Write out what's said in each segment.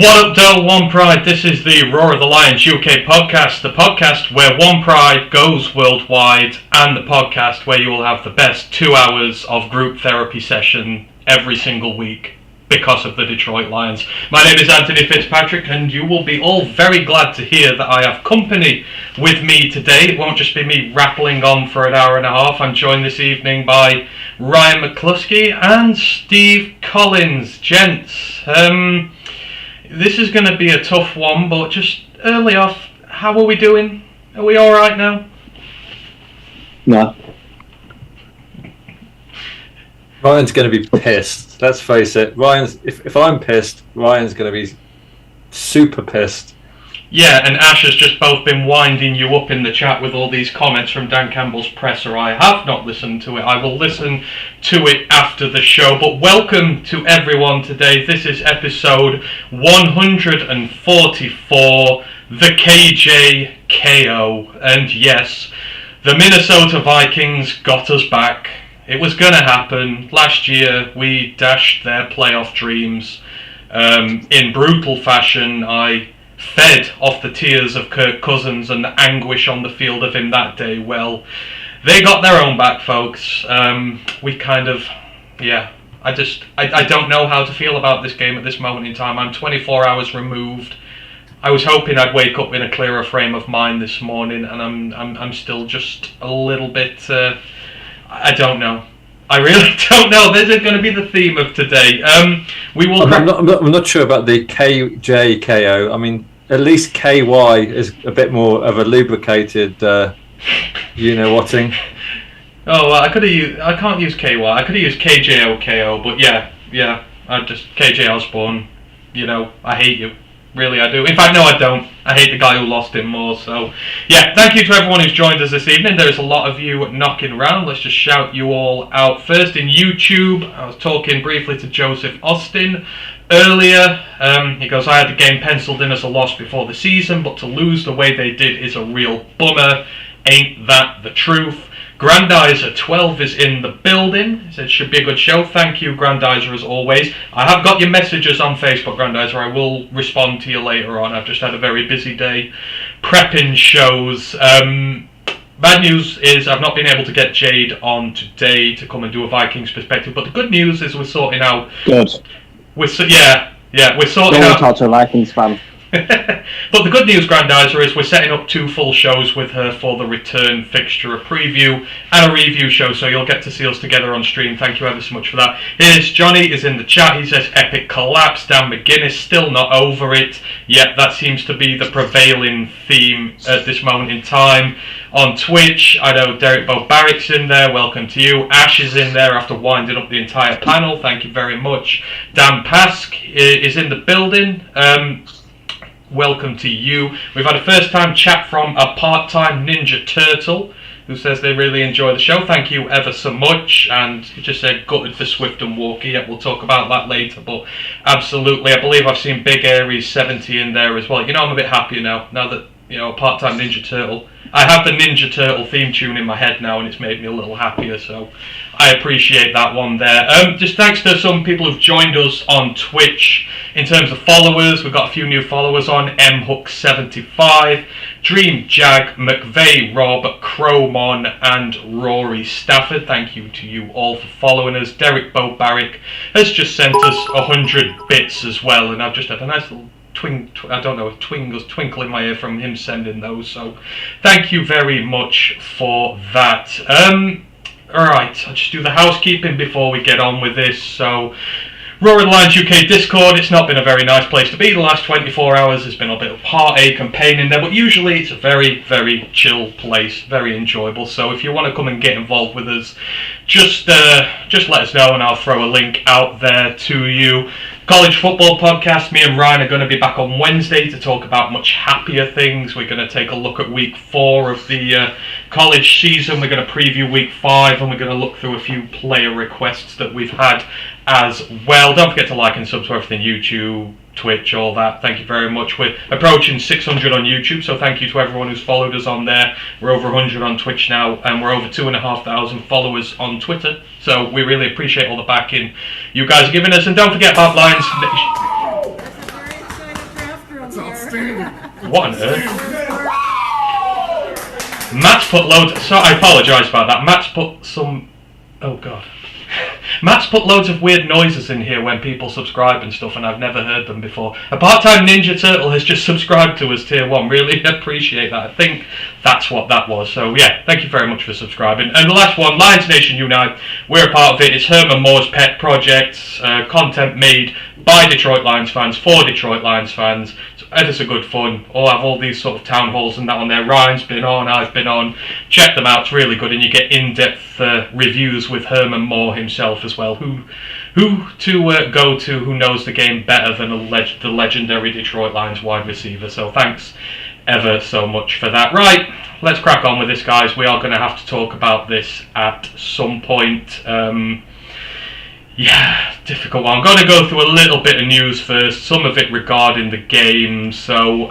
What up, Dole? One Pride. This is the Roar of the Lions UK podcast, the podcast where One Pride goes worldwide, and the podcast where you will have the best 2 hours of group therapy session every single week because of the Detroit Lions. My name is Anthony Fitzpatrick, and you will be all very glad to hear that I have company with me today. It won't just be me rattling on for an hour and a half. I'm joined this evening by Ryan McCluskey and Steve Collins. Gents, this is going to be a tough one, but just early off, how are we doing? Are we alright now? No. Ryan's going to be pissed. Let's face it. If I'm pissed, Ryan's going to be super pissed. Yeah, and Ash has just both been winding you up in the chat with all these comments from Dan Campbell's presser. I have not listened to it. I will listen to it after the show. But welcome to everyone today. This is episode 144, the KJKO. And yes, the Minnesota Vikings got us back. It was going to happen. Last year, we dashed their playoff dreams in brutal fashion. I fed off the tears of Kirk Cousins and the anguish on the field of him that day. Well, they got their own back, folks. We kind of, I don't know how to feel about this game at this moment in time. I'm 24 hours removed. I was hoping I'd wake up in a clearer frame of mind this morning, and I'm still just a little bit. I don't know. I really don't know. This is going to be the theme of today. We will. I'm not sure about the KJKO. I mean, at least KY is a bit more of a lubricated, you-know-whatting. Oh, well, I can't use KY. I could have used KJOKO, but yeah. I just KJ Osborn. You know, I hate you. Really, I do. In fact, no, I don't. I hate the guy who lost him more. So, yeah, thank you to everyone who's joined us this evening. There's a lot of you knocking around. Let's just shout you all out. First, in YouTube, I was talking briefly to Joseph Austin earlier. He goes, I had the game penciled in as a loss before the season, but to lose the way they did is a real bummer. Ain't that the truth? Grandizer 12 is in the building. He said, should be a good show. Thank you, Grandizer, as always. I have got your messages on Facebook, Grandizer. I will respond to you later on. I've just had a very busy day prepping shows. Bad news is I've not been able to get Jade on today to come and do a Vikings perspective. But the good news is we're sorting out... Good. We're sorting out... Don't talk to a Vikings fan. But the good news, Grandizer, is we're setting up 2 full shows with her for the return fixture, a preview and a review show, so you'll get to see us together on stream. Thank you ever so much for that. Here's Johnny is in the chat. He says, epic collapse. Dan McGuinness still not over it. Yep, that seems to be the prevailing theme at this moment in time. On Twitch, I know Derek Barrick's in there. Welcome to you. Ash is in there after winding up the entire panel. Thank you very much. Dan Pask is in the building. Welcome to you. We've had a first time chat from a part-time Ninja Turtle who says they really enjoy the show. Thank you ever so much. And he just said gutted for Swift and Walker. Yeah, we'll talk about that later, but absolutely. I believe I've seen Big Aries 70 in there as well. You know, I'm a bit happier now that, you know, a part-time Ninja Turtle. I have the Ninja Turtle theme tune in my head now, and it's made me a little happier, so I appreciate that one there. Just thanks to some people who've joined us on Twitch. In terms of followers, we've got a few new followers on. mhook75, Dream Jag, McVeigh Rob, Cromon, and Rory Stafford. Thank you to you all for following us. Derek Barrick has just sent us 100 bits as well, and I've just had a nice little twinkle in my ear from him sending those, so thank you very much for that. Alright, I'll just do the housekeeping before we get on with this. So, Roar of the Lions UK Discord, it's not been a very nice place to be the last 24 hours. There's been a bit of heartache and pain in there, but usually it's a very, very chill place, very enjoyable. So if you want to come and get involved with us, just let us know and I'll throw a link out there to you. College football podcast, me and Ryan are going to be back on Wednesday to talk about much happier things. We're going to take a look at week 4 of the college season. We're going to preview week 5 and we're going to look through a few player requests that we've had as well. Don't forget to like and sub to everything YouTube, Twitch, all that. Thank you very much. We're approaching 600 on YouTube, so thank you to everyone who's followed us on there. We're over 100 on Twitch now, and we're over 2,500 followers on Twitter. So we really appreciate all the backing you guys are giving us. And don't forget about Lions. What on earth? Matt's put loads... So I apologise about that. Matt's put some... Oh, God. Matt's put loads of weird noises in here when people subscribe and stuff, and I've never heard them before. A part-time Ninja Turtle has just subscribed to us, Tier 1. Really appreciate that. I think that's what that was. So, yeah, thank you very much for subscribing. And the last one, Lions Nation Unite. We're a part of it. It's Herman Moore's pet project. Content made by Detroit Lions fans, for Detroit Lions fans. Ever so good fun. I'll have all these sort of town halls and that on there. Ryan's been on, I've been on. Check them out, it's really good, and you get in-depth reviews with Herman Moore himself as well. Who to go to, who knows the game better than the legendary Detroit Lions wide receiver. So thanks ever so much for that. Right, let's crack on with this, guys. We are going to have to talk about this at some point. Yeah, difficult one. I'm going to go through a little bit of news first, some of it regarding the game. So,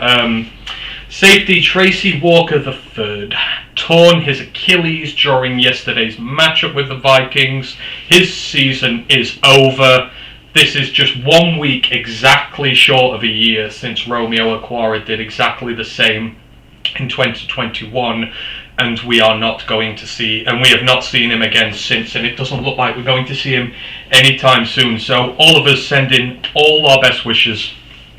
safety Tracy Walker III torn his Achilles during yesterday's matchup with the Vikings. His season is over. This is just 1 week exactly short of a year since Romeo Okwara did exactly the same in 2021. And we are not going to see, and we have not seen him again since, and it doesn't look like we're going to see him anytime soon. So all of us sending all our best wishes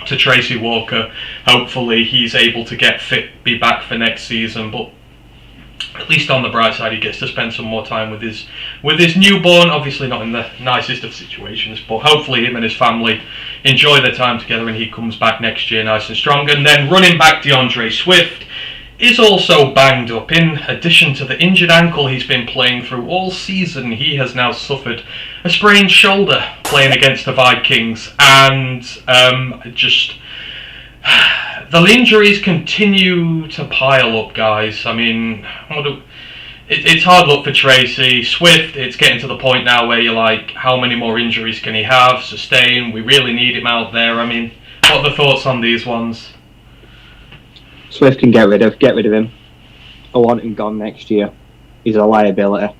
to Tracy Walker. Hopefully he's able to get fit, be back for next season, but at least on the bright side, he gets to spend some more time with his newborn. Obviously not in the nicest of situations, but hopefully him and his family enjoy their time together and he comes back next year nice and strong. And then running back DeAndre Swift is also banged up. In addition to the injured ankle he's been playing through all season, he has now suffered a sprained shoulder playing against the Vikings, and the injuries continue to pile up, guys. I mean, it's hard luck for Tracy. Swift, it's getting to the point now where you're like, how many more injuries can he have, sustain? We really need him out there. I mean, what are the thoughts on these ones? Swift can get rid of him. I want him gone next year. He's a liability.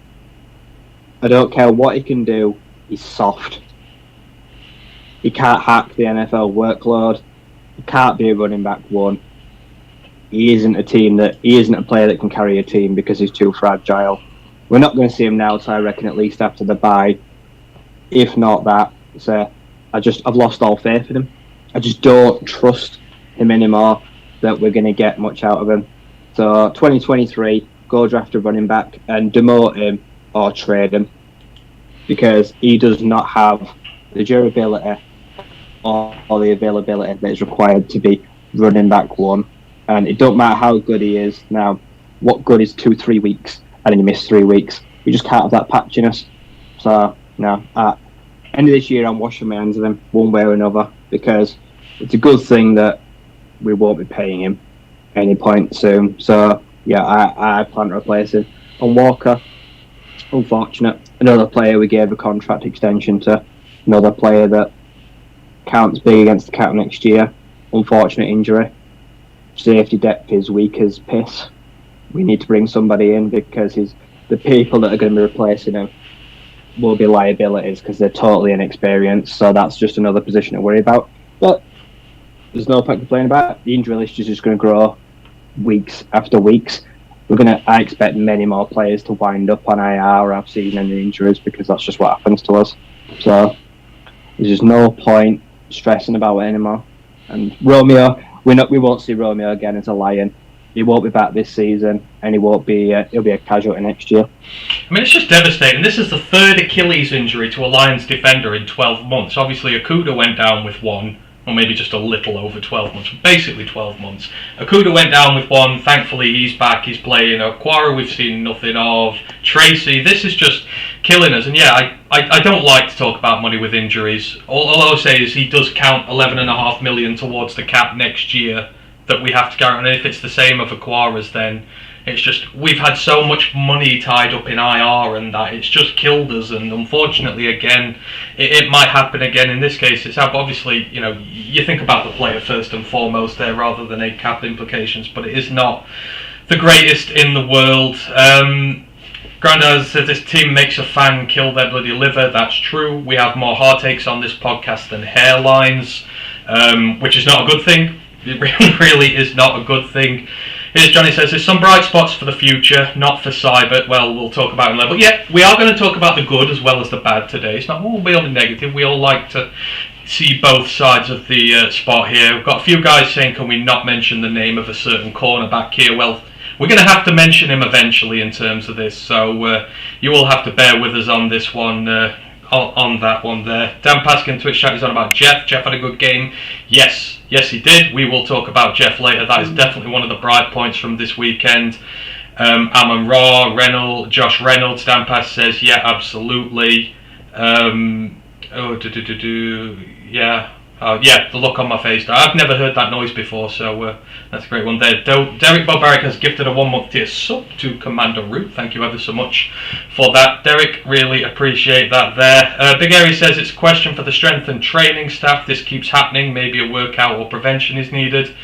I don't care what he can do. He's soft. He can't hack the NFL workload. He can't be a running back one. He isn't a player that can carry a team because he's too fragile. We're not going to see him now, so I reckon at least after the bye. If not that, so I've lost all faith in him. I just don't trust him anymore that we're going to get much out of him. So 2023, go draft a running back and demote him or trade him, because he does not have the durability or the availability that is required to be running back one. And it don't matter how good he is. Now, what good is 2-3 weeks and then you miss 3 weeks? You just can't have that patchiness. So, no, at end of this year, I'm washing my hands of him one way or another, because it's a good thing that we won't be paying him any point soon. So, yeah, I plan to replace him. And Walker, unfortunate. Another player we gave a contract extension to. Another player that counts big against the cap next year. Unfortunate injury. Safety depth is weak as piss. We need to bring somebody in, because the people that are going to be replacing him will be liabilities because they're totally inexperienced. So that's just another position to worry about. But there's no point complaining about it. The injury list is just going to grow weeks after weeks. I expect many more players to wind up on IR or have season-ending injuries, because that's just what happens to us. So there's just no point stressing about it anymore. And Romeo, we won't see Romeo again as a Lion. He won't be back this season, and he'll be a casualty next year. I mean, it's just devastating. This is the third Achilles injury to a Lions defender in 12 months. Obviously, Okudah went down with one, or maybe just a little over 12 months, basically 12 months. Okudah went down with one. Thankfully, he's back. He's playing. Okwara, we've seen nothing of. Tracy, this is just killing us. And yeah, I don't like to talk about money with injuries. All I'll say is he does count $11.5 million towards the cap next year that we have to guarantee. And if it's the same of Okwara's, then it's just, we've had so much money tied up in IR and that it's just killed us. And unfortunately, again, it might happen again. In this case, it's obviously, you think about the player first and foremost there rather than a cap implications, but it is not the greatest in the world. Grandad said this team makes a fan kill their bloody liver. That's true. We have more heartaches on this podcast than hairlines, which is not a good thing. It really is not a good thing. Here's Johnny says, there's some bright spots for the future, not for Seibert. Well, we'll talk about it later. But yeah, we are going to talk about the good as well as the bad today. It's not all be only negative. We all like to see both sides of the spot here. We've got a few guys saying, can we not mention the name of a certain cornerback here? Well, we're going to have to mention him eventually in terms of this. So you will have to bear with us on this one. On that one there. Dan Paskin Twitch chat is on about Jeff. Jeff had a good game. Yes, he did. We will talk about Jeff later. That is definitely one of the bright points from this weekend. Amon-Ra, Josh Reynolds. Dan Pass says, yeah, absolutely. Yeah, the look on my face. I've never heard that noise before, so that's a great one there. Derek Bobaric has gifted a 1-month tier sub to Commander Root. Thank you ever so much for that, Derek. Really appreciate that there. Big Airy says it's a question for the strength and training staff. This keeps happening. Maybe a workout or prevention is needed.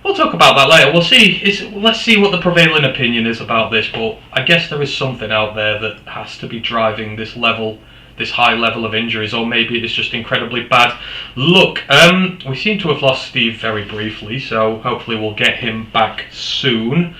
We'll talk about that later. We'll see. Let's see what the prevailing opinion is about this. But I guess there is something out there that has to be driving this high level of injuries, or maybe it's just incredibly bad. Look, we seem to have lost Steve very briefly, so hopefully we'll get him back soon.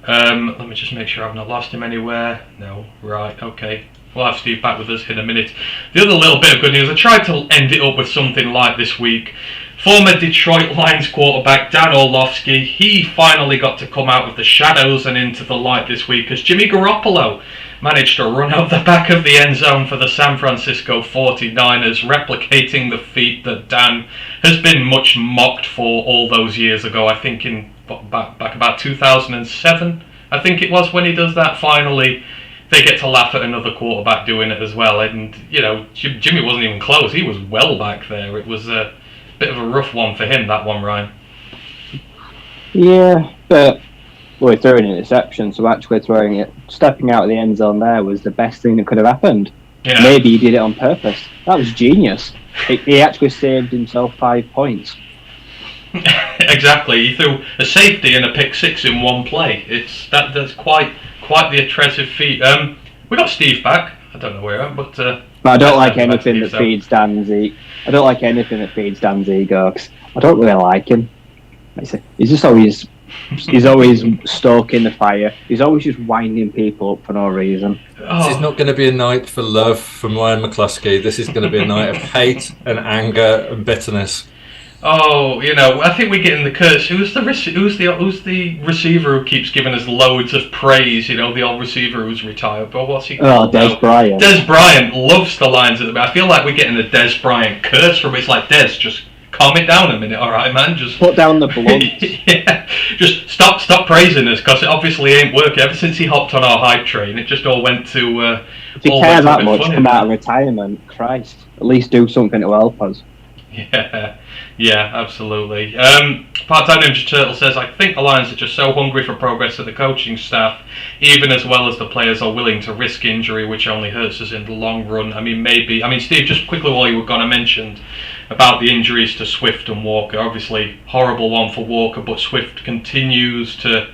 Let me just make sure I've not lost him anywhere. No, right, okay. We'll have Steve back with us in a minute. The other little bit of good news, I tried to end it up with something like this week. Former Detroit Lions quarterback Dan Orlovsky, he finally got to come out of the shadows and into the light this week as Jimmy Garoppolo managed to run out the back of the end zone for the San Francisco 49ers, replicating the feat that Dan has been much mocked for all those years ago. I think in back about 2007, I think it was, when he does that. Finally, they get to laugh at another quarterback doing it as well. And, you know, Jimmy wasn't even close. He was well back there. It was a bit of a rough one for him, that one, Ryan. Yeah, but we threw an interception, so actually stepping out of the end zone there was the best thing that could have happened. Yeah. Maybe he did it on purpose. That was genius. He actually saved himself 5 points. Exactly. He threw a safety and a pick six in one play. That's quite the impressive feat. We got Steve back. I don't know where, but I don't like anything that feeds Dan's ego. I don't like anything that feeds Dan's ego, 'cause I don't really like him. He's just always. He's always stoking the fire. He's always just winding people up for no reason. This is not going to be a night for love from Ryan McCluskey. This is going to be a night of hate and anger and bitterness. Oh, you know, I think we're getting the curse. Who's the receiver who keeps giving us loads of praise? You know, the old receiver who's retired. But what's he called? Oh, Des Bryant. Des Bryant loves the Lions at the back. I feel like we're getting a Des Bryant curse from it. It's like, Des, just calm it down a minute, all right, man. Just put down the blunt. Yeah, just stop praising us, because it obviously ain't working. Ever since he hopped on our hype train, it just all went to. If you care that much, come out of retirement. Christ, at least do something to help us. Yeah, absolutely. Part-time Ninja Turtle says, I think the Lions are just so hungry for progress that the coaching staff, even as well as the players, are willing to risk injury, which only hurts us in the long run. I mean, maybe. I mean, Steve, just quickly while you were going to mention about the injuries to Swift and Walker. Obviously, horrible one for Walker, but Swift continues to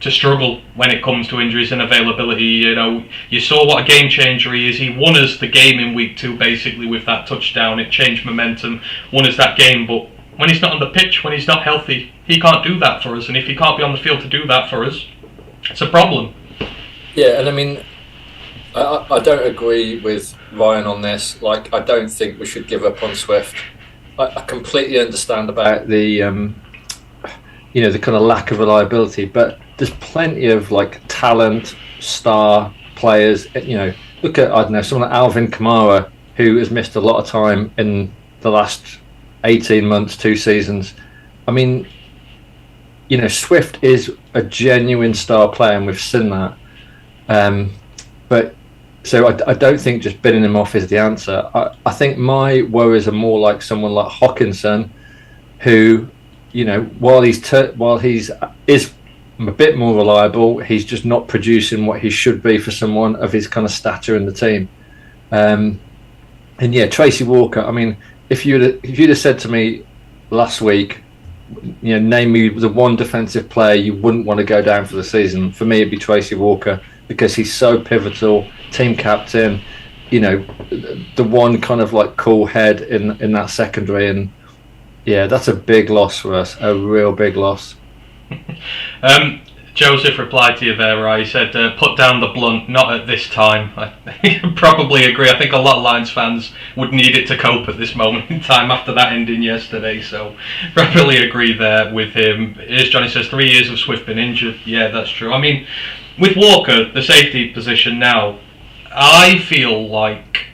struggle when it comes to injuries and availability. You know, you saw what a game changer he is. He won us the game in week 2, basically, with that touchdown. It changed momentum, won us that game. But when he's not on the pitch, when he's not healthy, he can't do that for us. And if he can't be on the field to do that for us, it's a problem. Yeah, and I mean, I don't agree with Ryan on this. Like, I don't think we should give up on Swift. I completely understand about the, the kind of lack of reliability, but there's plenty of like talent, star players. You know, look at, I don't know, someone like Alvin Kamara, who has missed a lot of time in the last 18 months, 2 seasons. I mean, you know, Swift is a genuine star player, and we've seen that. But so I don't think just bidding him off is the answer. I think my worries are more like someone like Hawkinson, who, you know, while he's is a bit more reliable, he's just not producing what he should be for someone of his kind of stature in the team. And yeah, Tracy Walker. I mean, if you'd have said to me last week, you know, name me the one defensive player you wouldn't want to go down for the season, for me it'd be Tracy Walker, because he's so pivotal, team captain, you know, the one kind of like cool head in that secondary. And Yeah, that's a big loss for us. A real big loss. Joseph replied to you there, right? He said, put down the blunt, not at this time. I probably agree. I think a lot of Lions fans would need it to cope at this moment in time after that ending yesterday, so probably agree there with him. Here's Johnny says, 3 years of Swift been injured. Yeah, that's true. I mean, with Walker, the safety position now, I feel like,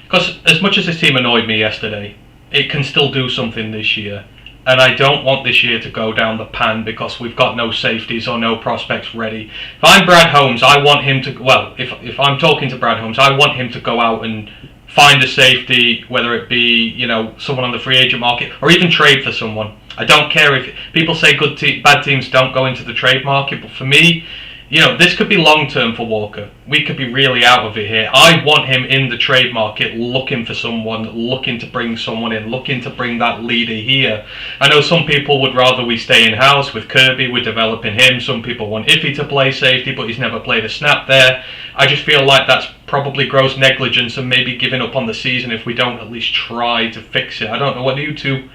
because as much as this team annoyed me yesterday, it can still do something this year. And I don't want this year to go down the pan because we've got no safeties or no prospects ready. If I'm Brad Holmes, I want him to, well, if I'm talking to Brad Holmes, I want him to go out and find a safety, whether it be, you know, someone on the free agent market or even trade for someone. I don't care if people say bad teams don't go into the trade market, but for me, you know, this could be long term for Walker. We could be really out of it here. I want him in the trade market looking for someone, looking to bring someone in, looking to bring that leader here. I know some people would rather we stay in-house with Kirby, we're developing him. Some people want Iffy to play safety, but he's never played a snap there. I just feel like that's probably gross negligence and maybe giving up on the season if we don't at least try to fix it. I don't know, what do you two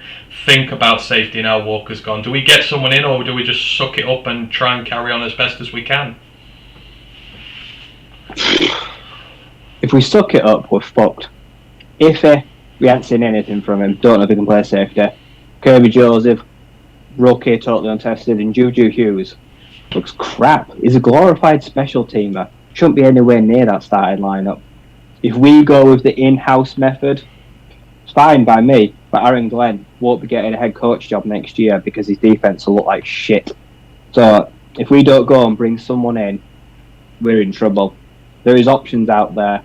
think about safety now Walker's gone? Do we get someone in, or do we just suck it up and try and carry on as best as we can? If we suck it up, we're fucked. If we haven't seen anything from him, don't know if he can play safety. Kirby Joseph, rookie, totally untested, and Juju Hughes looks crap. He's a glorified special teamer. Shouldn't be anywhere near that starting lineup. If we go with the in-house method, it's fine by me, but Aaron Glenn won't be getting a head coach job next year because his defense will look like shit. So if we don't go and bring someone in, we're in trouble. There is options out there.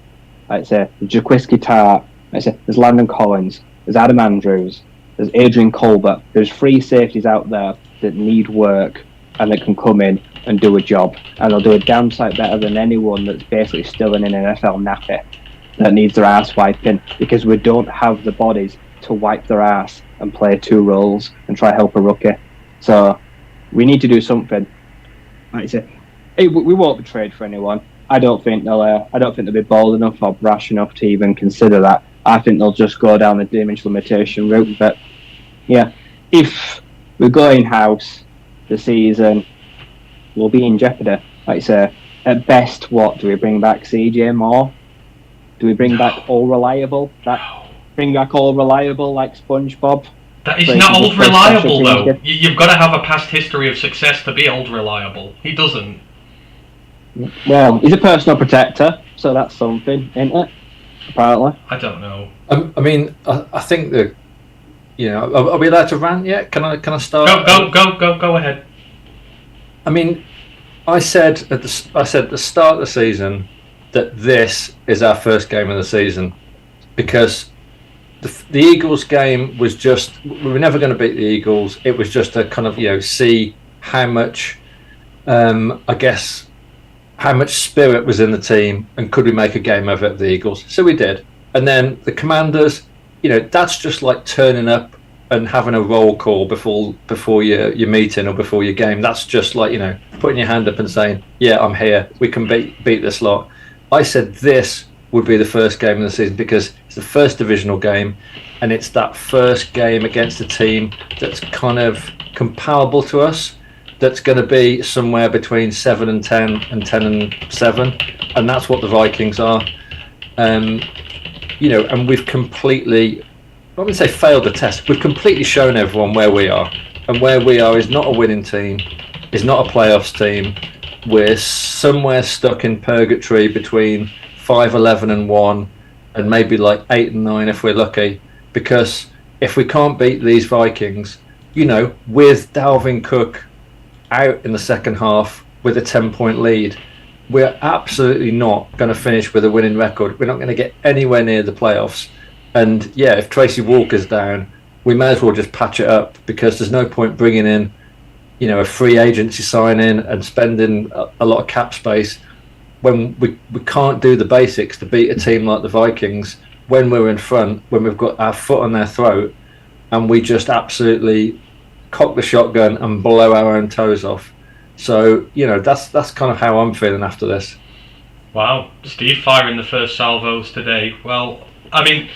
Like I say, there's Jaquiski Tart. Like I say, there's Landon Collins. There's Adam Andrews. There's Adrian Colbert. There's free safeties out there that need work and that can come in and do a job. And they'll do a damn sight better than anyone that's basically still in an NFL nappy that needs their ass wiping, because we don't have the bodies to wipe their ass and play two roles and try help a rookie. So we need to do something. Like I say, we won't be traded for anyone. I don't think they'll be bold enough or brash enough to even consider that. I think they'll just go down the damage limitation route. But yeah, if we go in-house, the season will be in jeopardy. Like I say, at best, what do we bring back? CJ Moore? Do we bring back All Reliable? Bring back All Reliable like SpongeBob? That is not Old Reliable though. You've got to have a past history of success to be Old Reliable. He doesn't. Well, he's a personal protector, so that's something, isn't it? Apparently. I don't know. I mean, I think that, you know, are we allowed to rant yet? Can I start? Go ahead. I mean, I said at the start of the season that this is our first game of the season, because the Eagles game was just, we were never going to beat the Eagles. It was just a kind of, you know, see how much, I guess, how much spirit was in the team and could we make a game of it, the Eagles. So we did. And then the Commanders, you know, that's just like turning up and having a roll call before your meeting or before your game. That's just like, you know, putting your hand up and saying, yeah, I'm here. We can beat this lot. I said this would be the first game of the season because it's the first divisional game and it's that first game against a team that's kind of comparable to us, that's going to be somewhere between 7 and 10 and 10 and 7, and that's what the Vikings are. You know, and we've completely, I wouldn't say failed the test, we've completely shown everyone where we are, and where we are is not a winning team, is not a playoffs team. We're somewhere stuck in purgatory between 5-11 and 1, and maybe like 8 and 9 if we're lucky, because if we can't beat these Vikings, you know, with Dalvin Cook out in the second half with a 10-point lead, we're absolutely not going to finish with a winning record. We're not going to get anywhere near the playoffs. And yeah, if Tracy Walker's down, we may as well just patch it up, because there's no point bringing in, you know, a free agency sign-in and spending a lot of cap space when we can't do the basics to beat a team like the Vikings when we're in front, when we've got our foot on their throat, and we just absolutely cock the shotgun and blow our own toes off. So, you know, that's kind of how I'm feeling after this. Wow, Steve firing the first salvos today. Well, I mean,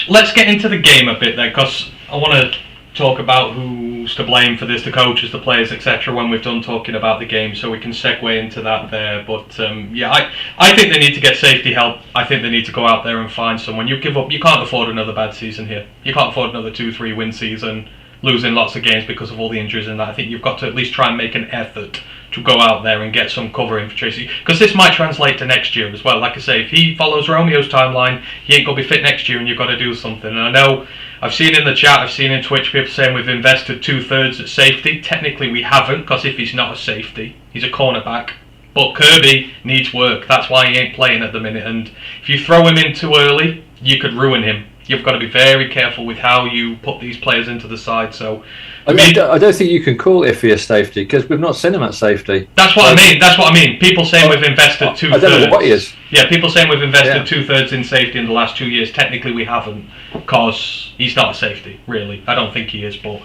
let's get into the game a bit then, because I want to talk about who's to blame for this, the coaches, the players, etc. when we've done talking about the game, so we can segue into that there. But I think they need to get safety help. I think they need to go out there and find someone. You can't afford another bad season here. You can't afford another 2-3 win season, losing lots of games because of all the injuries and that. I think you've got to at least try and make an effort to go out there and get some cover in for Tracy, because this might translate to next year as well. Like I say, if he follows Romeo's timeline, he ain't going to be fit next year, and you've got to do something. And I know I've seen in the chat, I've seen in Twitch people saying we've invested 2/3 at safety. Technically we haven't, because if he's not a safety, he's a cornerback. But Kirby needs work. That's why he ain't playing at the minute. And if you throw him in too early, you could ruin him. You've got to be very careful with how you put these players into the side. So I don't think you can call Iffy a safety, because we've not seen him at safety. That's what I mean. People saying we've invested 2/3. I don't know what he is. Yeah, people saying we've invested 2/3 in safety in the last 2 years. Technically, we haven't, because he's not a safety, really. I don't think he is, but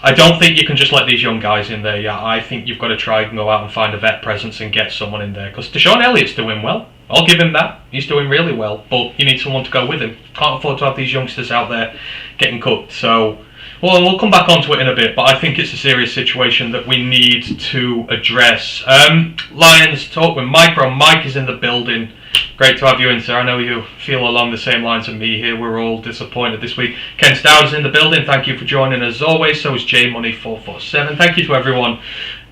I don't think you can just let these young guys in there. Yeah, I think you've got to try and go out and find a vet presence and get someone in there, because Deshaun Elliott's doing well. I'll give him that. He's doing really well, but you need someone to go with him. Can't afford to have these youngsters out there getting cooked. So, well, we'll come back onto it in a bit, but I think it's a serious situation that we need to address. Lions talk with Micro. Mike is in the building. Great to have you in, sir. I know you feel along the same lines as me here. We're all disappointed this week. Ken Stout is in the building. Thank you for joining as always. So is JMoney447. Thank you to everyone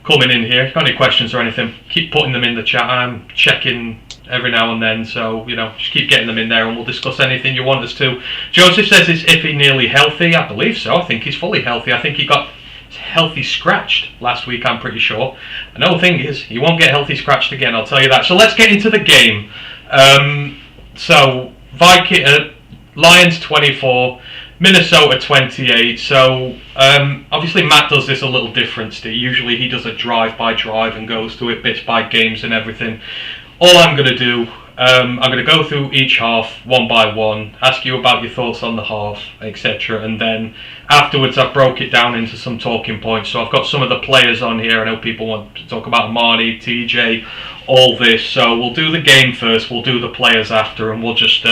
coming in here. If you've got any questions or anything, keep putting them in the chat. I'm checking every now and then, so just keep getting them in there and we'll discuss anything you want us to. Joseph says, is Iffy nearly healthy? I believe so. I think he's fully healthy. I think he got healthy scratched last week, I'm pretty sure. Another thing is, he won't get healthy scratched again, I'll tell you that. So let's get into the game. Lions 24, Minnesota 28. So obviously Matt does this a little different, Steve. Usually he does a drive by drive and goes through it bits by games and everything. All I'm going to do, I'm going to go through each half one by one, ask you about your thoughts on the half, etc. And then afterwards I've broke it down into some talking points. So I've got some of the players on here. I know people want to talk about Marnie, TJ, all this. So we'll do the game first, we'll do the players after, and we'll just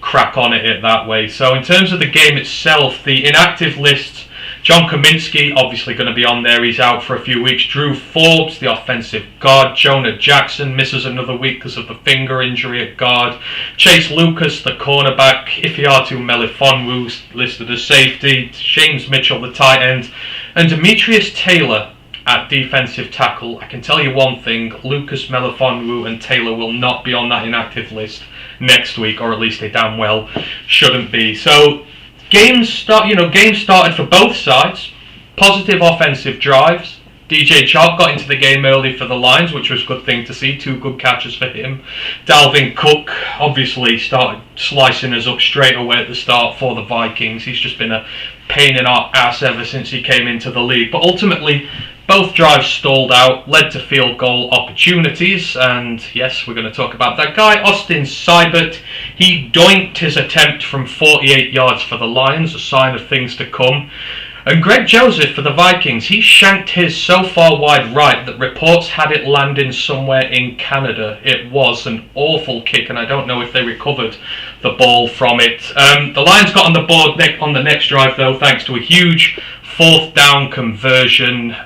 crack on at it that way. So in terms of the game itself, the inactive list, John Kaminsky, obviously going to be on there. He's out for a few weeks. Drew Forbes, the offensive guard. Jonah Jackson misses another week because of the finger injury at guard. Chase Lucas, the cornerback. Ifiatu Melifonwu listed as safety. James Mitchell, the tight end. And Demetrius Taylor at defensive tackle. I can tell you one thing. Lucas, Melifonwu and Taylor will not be on that inactive list next week, or at least they damn well shouldn't be. So games started for both sides. Positive offensive drives. DJ Chark got into the game early for the Lions, which was a good thing to see. 2 good catches for him. Dalvin Cook obviously started slicing us up straight away at the start for the Vikings. He's just been a pain in our ass ever since he came into the league. But ultimately, both drives stalled out, led to field goal opportunities, and yes, we're going to talk about that guy, Austin Seibert. He doinked his attempt from 48 yards for the Lions, a sign of things to come. And Greg Joseph for the Vikings, he shanked his so far wide right that reports had it landing somewhere in Canada. It was an awful kick, and I don't know if they recovered the ball from it. The Lions got on the board on the next drive, though, thanks to a huge 4th down conversion.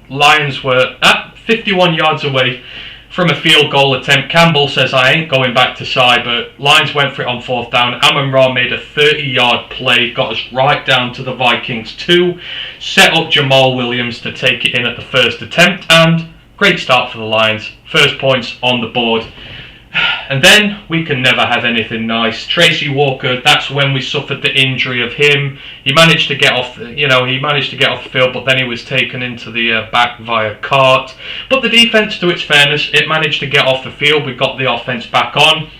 Lions were at 51 yards away from a field goal attempt. Campbell says, I ain't going back to Seibert. Lions went for it on 4th down. Amon-Ra made a 30-yard play, got us right down to the Vikings 2, set up Jamal Williams to take it in at the first attempt, and great start for the Lions. First points on the board. And then we can never have anything nice. Tracy Walker, that's when we suffered the injury of him. He managed to get off, the field, but then he was taken into the back via cart. But the defense, to its fairness, it managed to get off the field. We got the offense back on.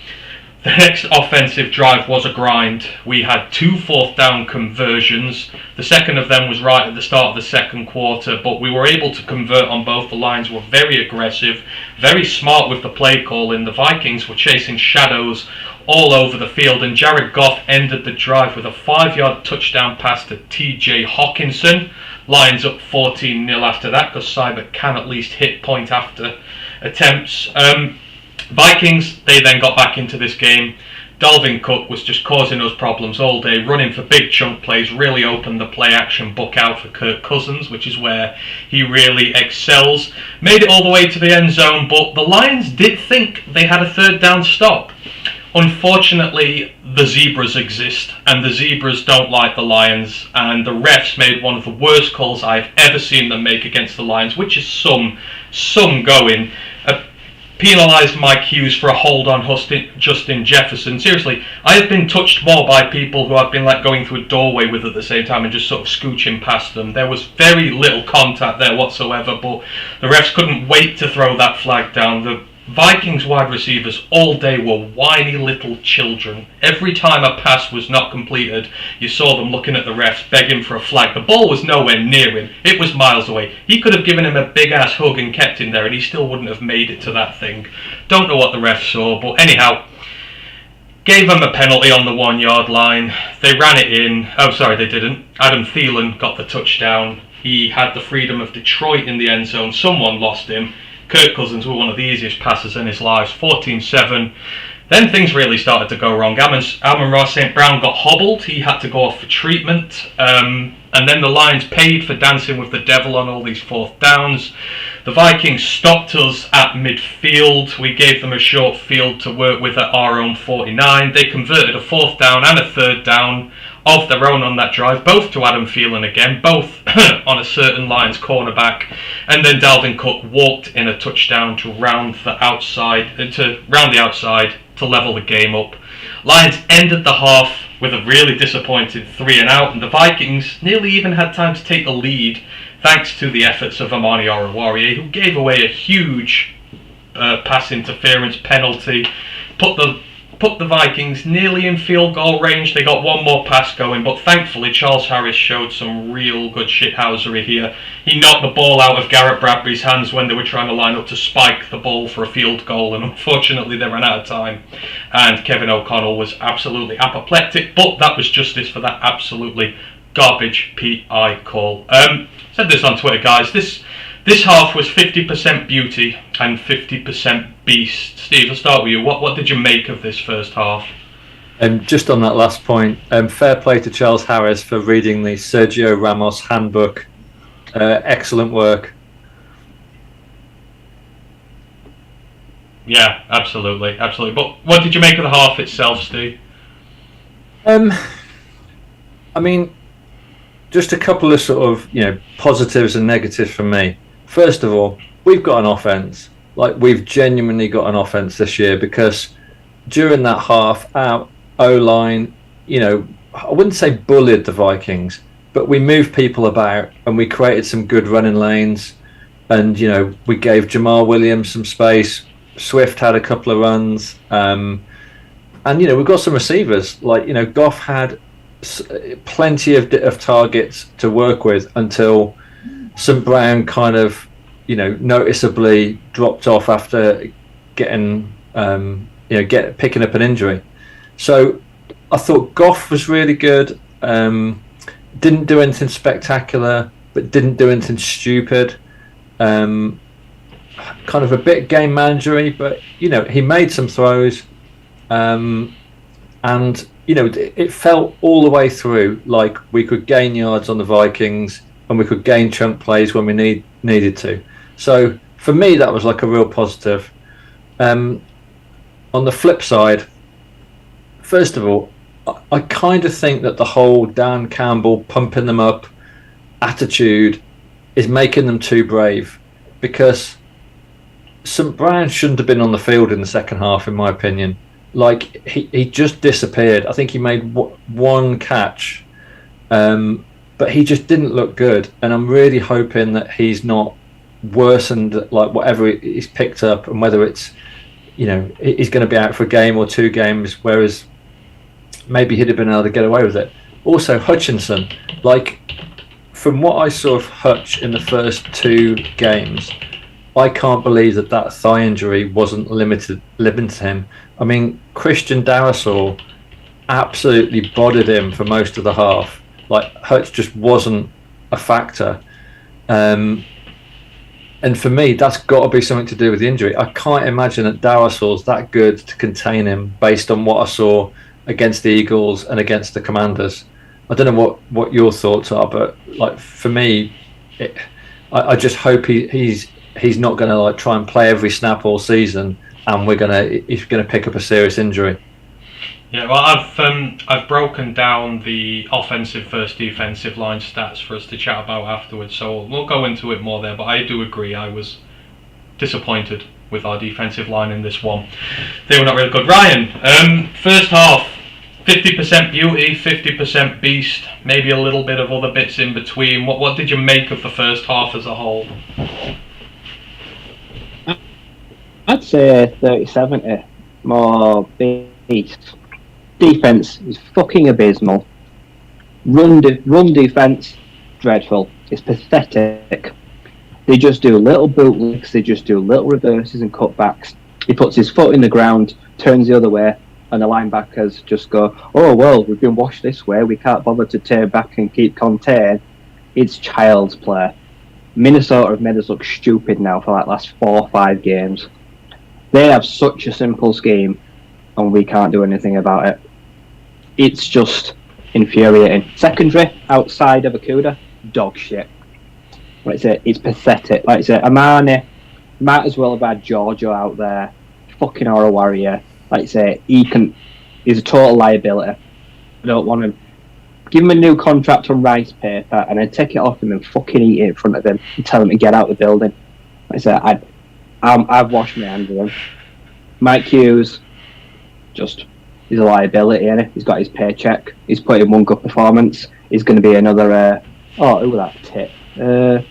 The next offensive drive was a grind. We had 2 4th down conversions. The second of them was right at the start of the second quarter, but we were able to convert on both. The Lions were very aggressive, very smart with the play calling. The Vikings were chasing shadows all over the field, and Jared Goff ended the drive with a 5-yard touchdown pass to TJ Hawkinson. Lions up 14-0 after that, because Seibert can at least hit point after attempts. Vikings, they then got back into this game. Dalvin Cook was just causing us problems all day, running for big chunk plays, really opened the play action book out for Kirk Cousins, which is where he really excels. Made it all the way to the end zone, but the Lions did think they had a third down stop. Unfortunately, the Zebras exist, and the Zebras don't like the Lions, and the refs made one of the worst calls I've ever seen them make against the Lions, which is some going. Penalised Mike Hughes for a hold on Justin Jefferson. Seriously, I have been touched more by people who I've been like going through a doorway with at the same time and just sort of scooching past them. There was very little contact there whatsoever, but the refs couldn't wait to throw that flag down. The Vikings wide receivers all day were whiny little children. Every time a pass was not completed, you saw them looking at the refs, begging for a flag. The ball was nowhere near him. It was miles away. He could have given him a big-ass hug and kept him there, and he still wouldn't have made it to that thing. Don't know what the refs saw, but anyhow, gave him a penalty on the 1 yard line. They ran it in. Oh, sorry, they didn't. Adam Thielen got the touchdown. He had the freedom of Detroit in the end zone. Someone lost him. Kirk Cousins were one of the easiest passes in his life, 14-7. Then things really started to go wrong. Amon-Ra St. Brown got hobbled. He had to go off for treatment. And then the Lions paid for dancing with the devil on all these fourth downs. The Vikings stopped us at midfield. We gave them a short field to work with at our own 49. They converted a fourth down and a third down of their own on that drive, both to Adam Thielen again, both on a certain Lions cornerback, and then Dalvin Cook walked in a touchdown to round the outside to level the game up. Lions ended the half with a really disappointing 3-and-out, and the Vikings nearly even had time to take the lead thanks to the efforts of Amon-Ra, who gave away a huge pass interference penalty, put the Vikings nearly in field goal range. They got one more pass going, but thankfully Charles Harris showed some real good shithousery here. He knocked the ball out of Garrett Bradbury's hands when they were trying to line up to spike the ball for a field goal, and unfortunately they ran out of time, and Kevin O'Connell was absolutely apoplectic, but that was justice for that absolutely garbage PI call. Said this on Twitter, guys. This half was 50% beauty and 50% beast. Steve, I'll start with you. What did you make of this first half? Just on that last point, fair play to Charles Harris for reading the Sergio Ramos handbook. Excellent work. Yeah, absolutely. But what did you make of the half itself, Steve? I mean, just a couple of sort of, positives and negatives from me. First of all, we've got an offense. Like, we've genuinely got an offense this year, because during that half, our O-line, I wouldn't say bullied the Vikings, but we moved people about and we created some good running lanes. And, we gave Jamal Williams some space. Swift had a couple of runs. And, we've got some receivers. Like, Goff had plenty of targets to work with until St. Brown kind of, noticeably dropped off after getting, picking up an injury. So I thought Goff was really good. Didn't do anything spectacular, but didn't do anything stupid. Kind of a bit game managery, but he made some throws, and it felt all the way through like we could gain yards on the Vikings and we could gain chunk plays when we needed to. So for me, that was like a real positive. On the flip side, first of all, I kind of think that the whole Dan Campbell pumping them up attitude is making them too brave, because St. Brown shouldn't have been on the field in the second half, in my opinion. Like, he just disappeared. I think he made one catch, but he just didn't look good. And I'm really hoping that he's not worsened, like whatever he's picked up, and whether it's, he's going to be out for a game or 2 games, whereas maybe he'd have been able to get away with it. Also, Hutchinson, like, from what I saw of Hutch in the first 2 games, I can't believe that thigh injury wasn't limited him. I mean, Christian Darrisaw absolutely bodied him for most of the half. Like, Hutch just wasn't a factor. And for me, that's got to be something to do with the injury. I can't imagine that Darasul's that good to contain him based on what I saw against the Eagles and against the Commanders. I don't know what your thoughts are, but like for me, I just hope he's not going to like try and play every snap all season, and he's gonna pick up a serious injury. Yeah, well, I've broken down the offensive versus defensive line stats for us to chat about afterwards, so we'll go into it more there. But I do agree, I was disappointed with our defensive line in this one. They were not really good. Ryan, first half, 50% beauty, 50% beast, maybe a little bit of other bits in between. What did you make of the first half as a whole? I'd say 30-70, more beast. Defense is fucking abysmal. Run defense, dreadful. It's pathetic. They just do little bootlegs, they just do little reverses and cutbacks. He puts his foot in the ground, turns the other way, and the linebackers just go, oh, well, we've been washed this way, we can't bother to turn back and keep contained. It's child's play. Minnesota have made us look stupid now for like last 4 or 5 games. They have such a simple scheme, and we can't do anything about it. It's just infuriating. Secondary, outside of Akuda, dog shit. Like I say, it's pathetic. Like I say, Amani might as well have had Giorgio out there. Fucking horror warrior. Like I say, he's a total liability. I don't want to give him a new contract on rice paper and then take it off him and fucking eat it in front of him and tell him to get out of the building. Like I say, I've washed my hands of him. Mike Hughes, he's a liability, isn't he? He's got his paycheck. He's put in one good performance. He's going to be another. Who was that tit?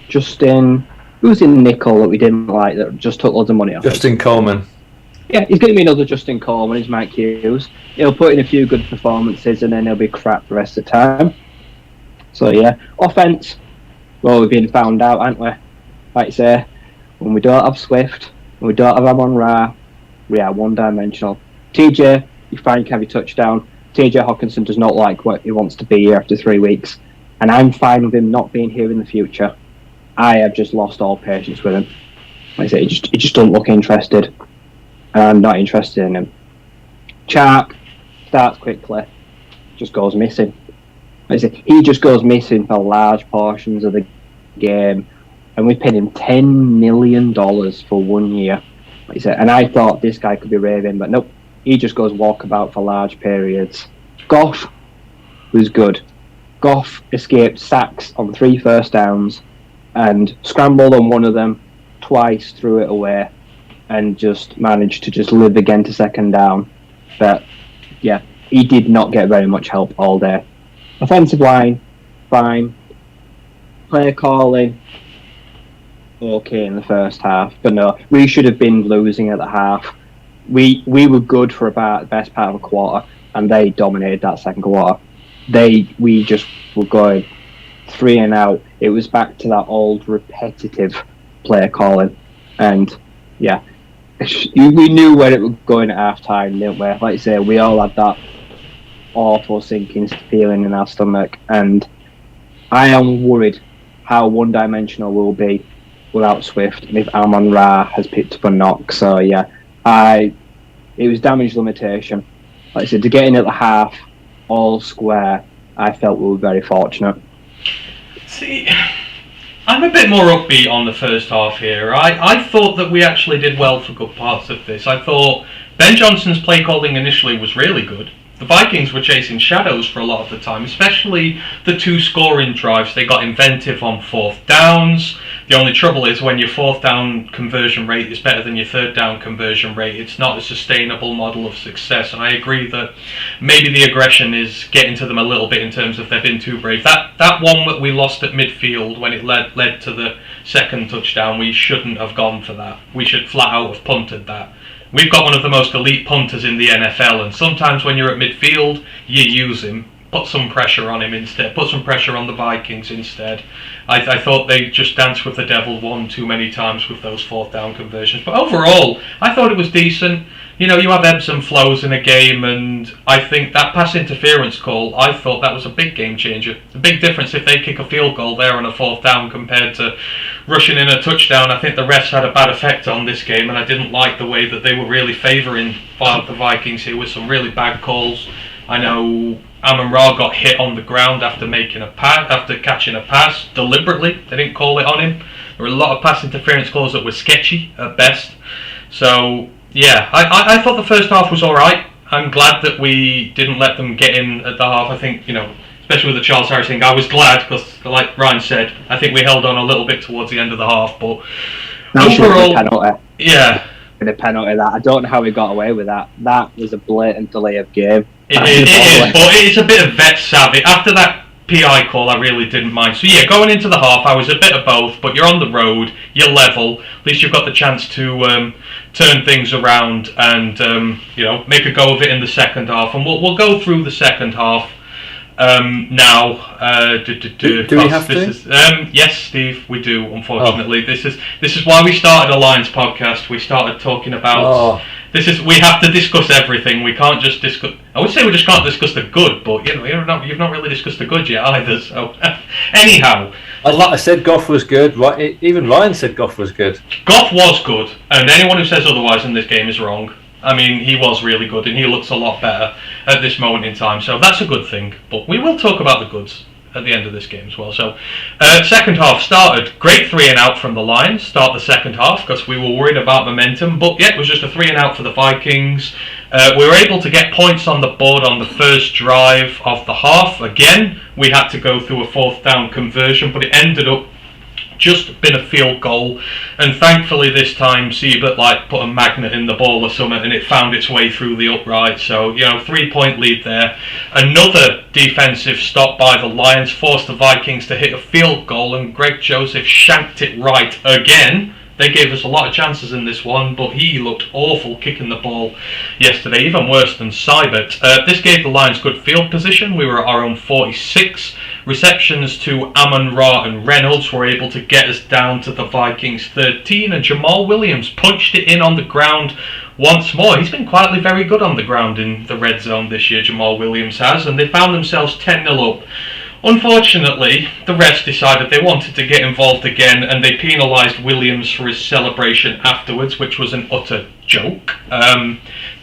Justin. Who's in nickel that we didn't like that just took loads of money off? Justin Coleman. Yeah, he's going to be another Justin Coleman. He's Mike Hughes. He'll put in a few good performances and then he'll be crap the rest of the time. So yeah, offense. Well, we've been found out, haven't we? Like I say, when we don't have Swift, when we don't have Amon-Ra, we are one-dimensional. TJ, you find can have your touchdown. TJ Hawkinson does not like what he wants to be here after 3 weeks, and I'm fine with him not being here in the future. I have just lost all patience with him. Like I say, he just doesn't look interested, and I'm not interested in him. Chark starts quickly, just goes missing. Like I say, he just goes missing for large portions of the game, and we paid him $10 million for 1 year. Like I say, and I thought this guy could be raving, but nope. He just goes walkabout for large periods. Goff was good. Goff escaped sacks on 3 first downs and scrambled on one of them, twice threw it away, and just managed to just live again to second down. But yeah, he did not get very much help all day. Offensive line, fine. Play calling, okay in the first half, but no, we should have been losing at the half. We were good for about the best part of a quarter, and they dominated that second quarter. We just were going 3 and out. It was back to that old repetitive play calling, and yeah, we knew where it was going at half time, didn't we? Like I say, we all had that awful sinking feeling in our stomach, and I am worried how one-dimensional we'll be without Swift, and if Amon-Ra has picked up a knock. So yeah, it was damage limitation. Like I said, to get in at the half, all square, I felt we were very fortunate. See, I'm a bit more upbeat on the first half here. I thought that we actually did well for good parts of this. I thought Ben Johnson's play calling initially was really good. The Vikings were chasing shadows for a lot of the time, especially the 2 scoring drives. They got inventive on 4th downs. The only trouble is when your 4th down conversion rate is better than your 3rd down conversion rate, it's not a sustainable model of success. And I agree that maybe the aggression is getting to them a little bit in terms of they've been too brave. That one that we lost at midfield when it led to the 2nd touchdown, we shouldn't have gone for that. We should flat out have punted that. We've got one of the most elite punters in the NFL, and sometimes when you're at midfield, you use him. Put some pressure on him instead. Put some pressure on the Vikings instead. I thought they just danced with the devil one too many times with those 4th down conversions. But overall, I thought it was decent. you have ebbs and flows in a game, and I think that pass interference call, I thought that was a big game changer. It's a big difference if they kick a field goal there on a 4th down compared to rushing in a touchdown. I think the refs had a bad effect on this game, and I didn't like the way that they were really favouring the Vikings here with some really bad calls. I know Amon-Ra got hit on the ground after catching a pass deliberately. They didn't call it on him. There were a lot of pass interference calls that were sketchy at best. So yeah, I thought the first half was all right. I'm glad that we didn't let them get in at the half. I think, especially with the Charles Harris thing, I was glad because, like Ryan said, I think we held on a little bit towards the end of the half. But overall, penalty. Yeah. The penalty that I don't know how we got away with that. That was a blatant delay of game. It is, but it's a bit of vet savvy. After that PI call, I really didn't mind. So yeah, going into the half, I was a bit of both. But you're on the road, you're level. At least you've got the chance to turn things around and make a go of it in the second half. And we'll go through the second half now. Do we have to? Yes, Steve, we do. Unfortunately, this is why we started a Lions podcast. We started talking about. We have to discuss everything. We can't just discuss. I would say we just can't discuss the good, but you've not really discussed the good yet either. So anyhow, I said Goff was good. Right, even Ryan said Goff was good. Goff was good, and anyone who says otherwise in this game is wrong. I mean, he was really good, and he looks a lot better at this moment in time. So that's a good thing. But we will talk about the goods at the end of this game as well. So, second half started. Great 3 and out from the Lions. Start the second half because we were worried about momentum. But yeah, it was just a 3 and out for the Vikings. We were able to get points on the board on the first drive of the half. Again, we had to go through a 4th down conversion, but it ended up just been a field goal, and thankfully this time Seibert put a magnet in the ball or something and it found its way through the upright. So 3-point lead there. Another defensive stop by the Lions forced the Vikings to hit a field goal, and Greg Joseph shanked it right again. They gave us a lot of chances in this one, but he looked awful kicking the ball yesterday, even worse than Seibert. This gave the Lions good field position. We were at our own 46. Receptions to Amon-Ra and Reynolds were able to get us down to the Vikings 13, and Jamal Williams punched it in on the ground once more. He's been quietly very good on the ground in the red zone this year, Jamal Williams has, and they found themselves 10-0 up. Unfortunately, the refs decided they wanted to get involved again, and they penalised Williams for his celebration afterwards, which was an utter joke.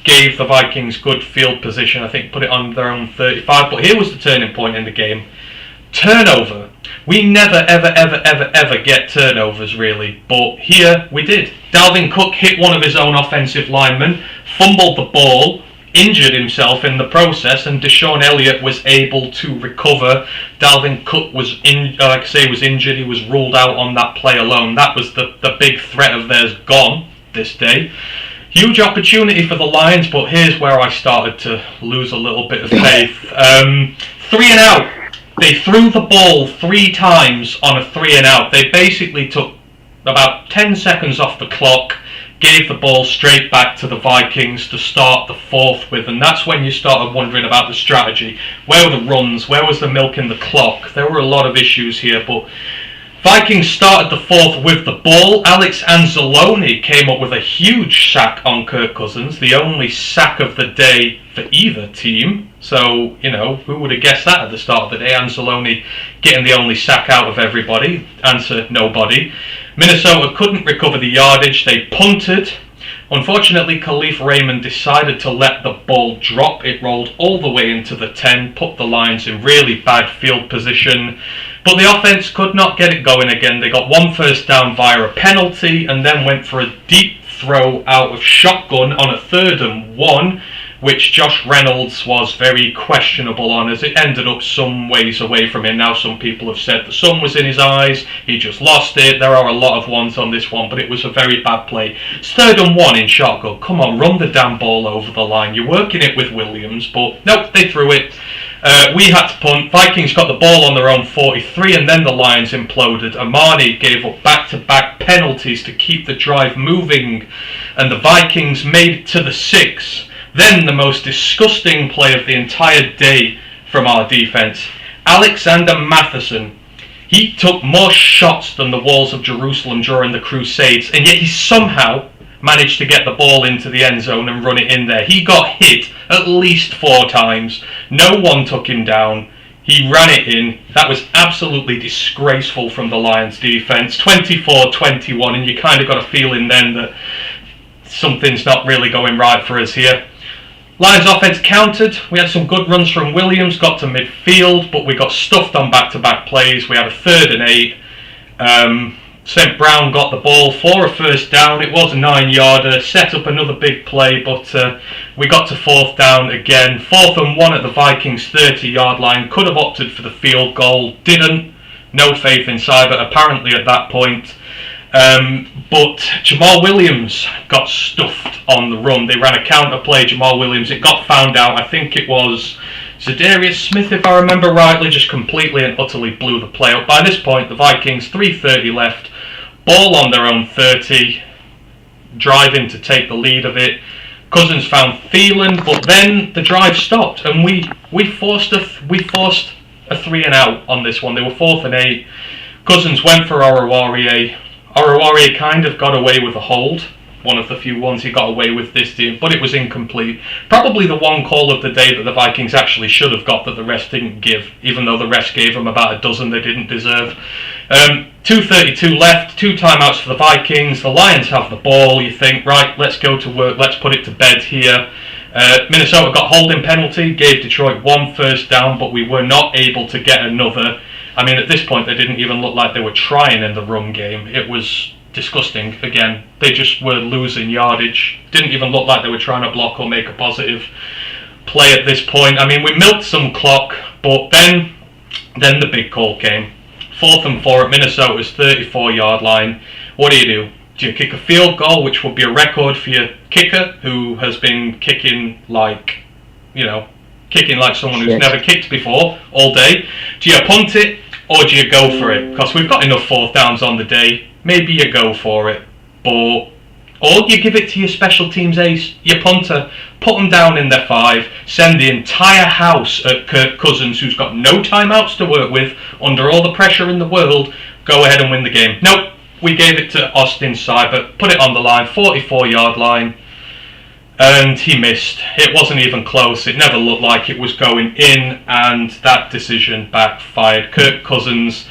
Gave the Vikings good field position, I think put it on their own 35, but here was the turning point in the game. Turnover. We never, ever get turnovers, really, but here we did. Dalvin Cook hit one of his own offensive linemen, fumbled the ball, injured himself in the process, and Deshaun Elliott was able to recover. Dalvin Cook was injured. He was ruled out on that play alone. That was the big threat of theirs gone this day. Huge opportunity for the Lions, but here's where I started to lose a little bit of faith. 3 and out. They threw the ball 3 times on a 3 and out. They basically took about 10 seconds off the clock, gave the ball straight back to the Vikings to start the 4th with, and that's when you started wondering about the strategy. Where were the runs? Where was the milk in the clock? There were a lot of issues here, but Vikings started the 4th with the ball. Alex Anzalone came up with a huge sack on Kirk Cousins, the only sack of the day for either team. So, who would have guessed that at the start of the day? Anzalone getting the only sack out of everybody. Answer, nobody. Minnesota couldn't recover the yardage. They punted. Unfortunately, Khalif Raymond decided to let the ball drop. It rolled all the way into the 10, put the Lions in really bad field position. But the offense could not get it going again. They got 1 first down via a penalty and then went for a deep throw out of shotgun on a 3rd and 1, which Josh Reynolds was very questionable on, as it ended up some ways away from him. Now some people have said the sun was in his eyes, he just lost it. There are a lot of ones on this one, but it was a very bad play. It's 3rd and 1 in shotgun. Come on, run the damn ball over the line. You're working it with Williams, but nope, they threw it. We had to punt. Vikings got the ball on their own 43, and then the Lions imploded. Amani gave up back-to-back penalties to keep the drive moving, and the Vikings made it to the 6. Then the most disgusting play of the entire day from our defense. Alexander Matheson. He took more shots than the walls of Jerusalem during the Crusades, and yet he somehow managed to get the ball into the end zone and run it in there. He got hit at least 4 times. No one took him down. He ran it in. That was absolutely disgraceful from the Lions defense. 24-21, and you kind of got a feeling then that something's not really going right for us here. Lions offense countered. We had some good runs from Williams, got to midfield, but we got stuffed on back-to-back plays. We had a 3rd and 8. St. Brown got the ball for a first down. It was a 9-yarder, set up another big play, but we got to 4th down again. 4th and 1 at the Vikings 30-yard line. Could have opted for the field goal, didn't. No faith in Seibert apparently at that point. But Jamal Williams got stuffed on the run. They ran a counter play, Jamal Williams. It got found out. I think it was Zadarius Smith, if I remember rightly, just completely and utterly blew the play up. By this point, the Vikings, 3:30 left, ball on their own 30, driving to take the lead of it. Cousins found Thielen, but then the drive stopped, and we forced a 3 and out on this one. They were 4th and 8. Cousins went for Oruwariye. Oruwariye kind of got away with a hold, one of the few ones he got away with this team, but it was incomplete. Probably the one call of the day that the Vikings actually should have got that the rest didn't give, even though the rest gave them about a dozen they didn't deserve. 2:32 left, 2 timeouts for the Vikings. The Lions have the ball. You think, right, let's go to work, let's put it to bed here. Minnesota got holding penalty, gave Detroit 1 first down, but we were not able to get another. I mean, at this point, they didn't even look like they were trying in the run game. It was disgusting. Again, they just were losing yardage. Didn't even look like they were trying to block or make a positive play at this point. I mean, we milked some clock, but then the big call came. 4th and 4 at Minnesota's 34-yard line. What do? Do you kick a field goal, which would be a record for your kicker, who has been kicking like someone who's never kicked before all day? Do you punt it, or do you go for it? Because we've got enough 4th downs on the day. Maybe you go for it, or you give it to your special teams ace, your punter, put them down in their 5, send the entire house at Kirk Cousins, who's got no timeouts to work with, under all the pressure in the world, go ahead and win the game. Nope, we gave it to Austin Seibert, put it on the line, 44-yard line, and he missed. It wasn't even close. It never looked like it was going in, and that decision backfired. Kirk Cousins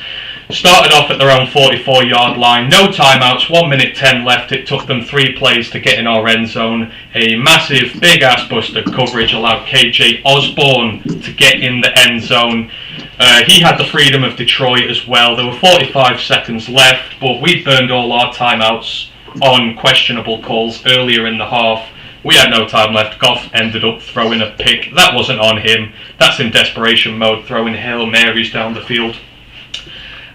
started off at their own 44-yard line. No timeouts, 1 minute 10 left. It took them 3 plays to get in our end zone. A massive, big-ass buster coverage allowed KJ Osborn to get in the end zone. He had the freedom of Detroit as well. There were 45 seconds left, but we burned all our timeouts on questionable calls earlier in the half. We had no time left. Goff ended up throwing a pick. That wasn't on him. That's in desperation mode, throwing Hail Marys down the field.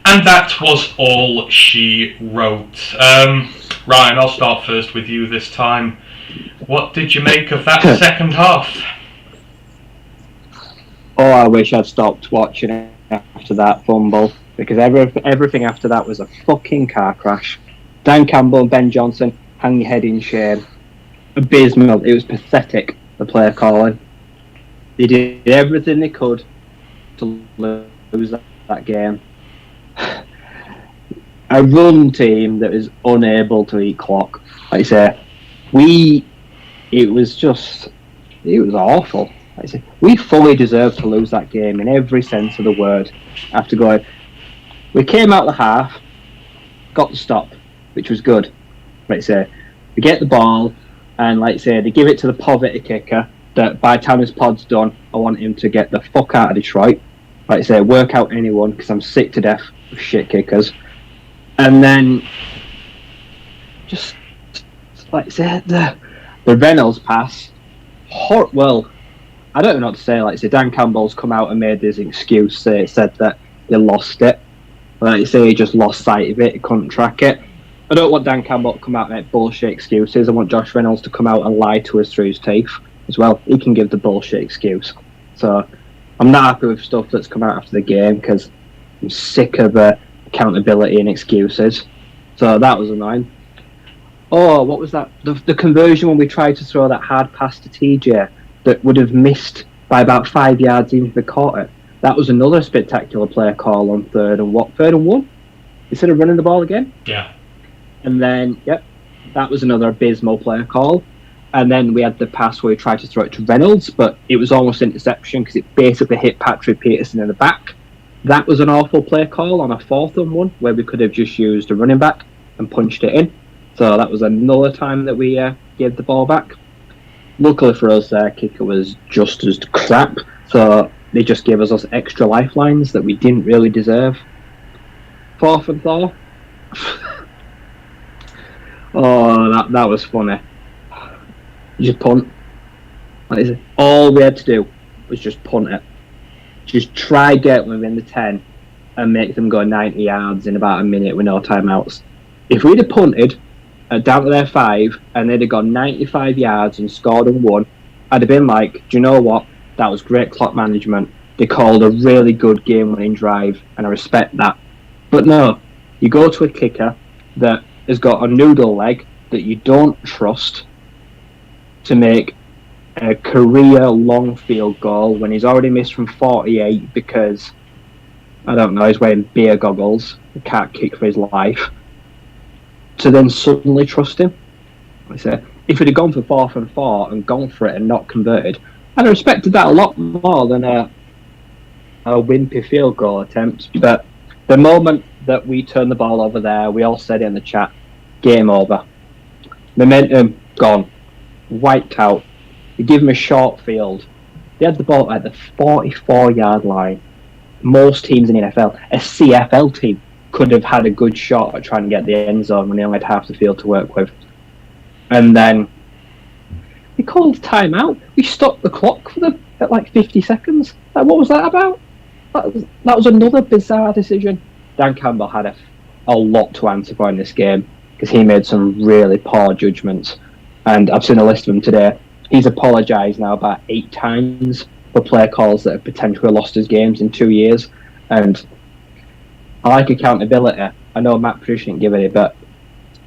And that was all she wrote. Ryan, I'll start first with you this time. What did you make of that second half? Oh, I wish I'd stopped watching after that fumble, because everything after that was a fucking car crash. Dan Campbell and Ben Johnson, hang your head in shame. Abysmal. It was pathetic, the player calling. They did everything they could to lose that game. A run team that is unable to eat clock. Like I say, it was awful. Like I say, we fully deserved to lose that game in every sense of the word. After going, we came out the half, got the stop, which was good. Like I say, we get the ball, and like I say, they give it to the poverty kicker. That by the time his pod's done, I want him to get the fuck out of Detroit. Like I say, work out anyone, because I'm sick to death of shit kickers. And then, just like I said, the Reynolds pass. Well, I don't know what to say. Like I say, Dan Campbell's come out and made this excuse. Said that they lost it. Like you say, he just lost sight of it. He couldn't track it. I don't want Dan Campbell to come out and make bullshit excuses. I want Josh Reynolds to come out and lie to us through his teeth as well. He can give the bullshit excuse. So I'm not happy with stuff that's come out after the game, because I'm sick of accountability and excuses. So that was annoying. Oh, what was that? The conversion when we tried to throw that hard pass to TJ that would have missed by about 5 yards even if they caught it. That was another spectacular play call on 3rd and 1 instead of running the ball again. Yeah. And then, That was another abysmal play call. And then we had the pass where we tried to throw it to Reynolds, but it was almost interception because it basically hit Patrick Peterson in the back. That was an awful play call on a 4th and 1 where we could have just used a running back and punched it in. So that was another time that we gave the ball back. Luckily for us, their kicker was just as crap, so they just gave us extra lifelines that we didn't really deserve. 4th and 4. Oh, that was funny. Just punt. Like I said, all we had to do was just punt it. Just try get them within the 10 and make them go 90 yards in about a minute with no timeouts. If we'd have punted down to their 5 and they'd have gone 95 yards and scored and won, I'd have been like, do you know what? That was great clock management. They called a really good game-winning drive, and I respect that. But no, you go to a kicker that has got a noodle leg that you don't trust to make a career-long field goal when he's already missed from 48 because, I don't know, he's wearing beer goggles, he can't kick for his life, to then suddenly trust him. I say, if he'd have gone for 4th and 4 and gone for it and not converted, I'd have respected that a lot more than a wimpy field goal attempt. But the moment that we turned the ball over there, we all said it in the chat, game over. Momentum gone. Wiped out. You give them a short field. They had the ball at the 44-yard line. Most teams in the NFL, a CFL team, could have had a good shot at trying to get the end zone when they only had half the field to work with. And then we called timeout. We stopped the clock for them at like 50 seconds. Like, what was that about? That was another bizarre decision. Dan Campbell had a lot to answer for in this game because he made some really poor judgments. And I've seen a list of them today. He's apologised now about 8 times for play calls that have potentially lost his games in 2 years. And I like accountability. I know Matt Patricia didn't give it, but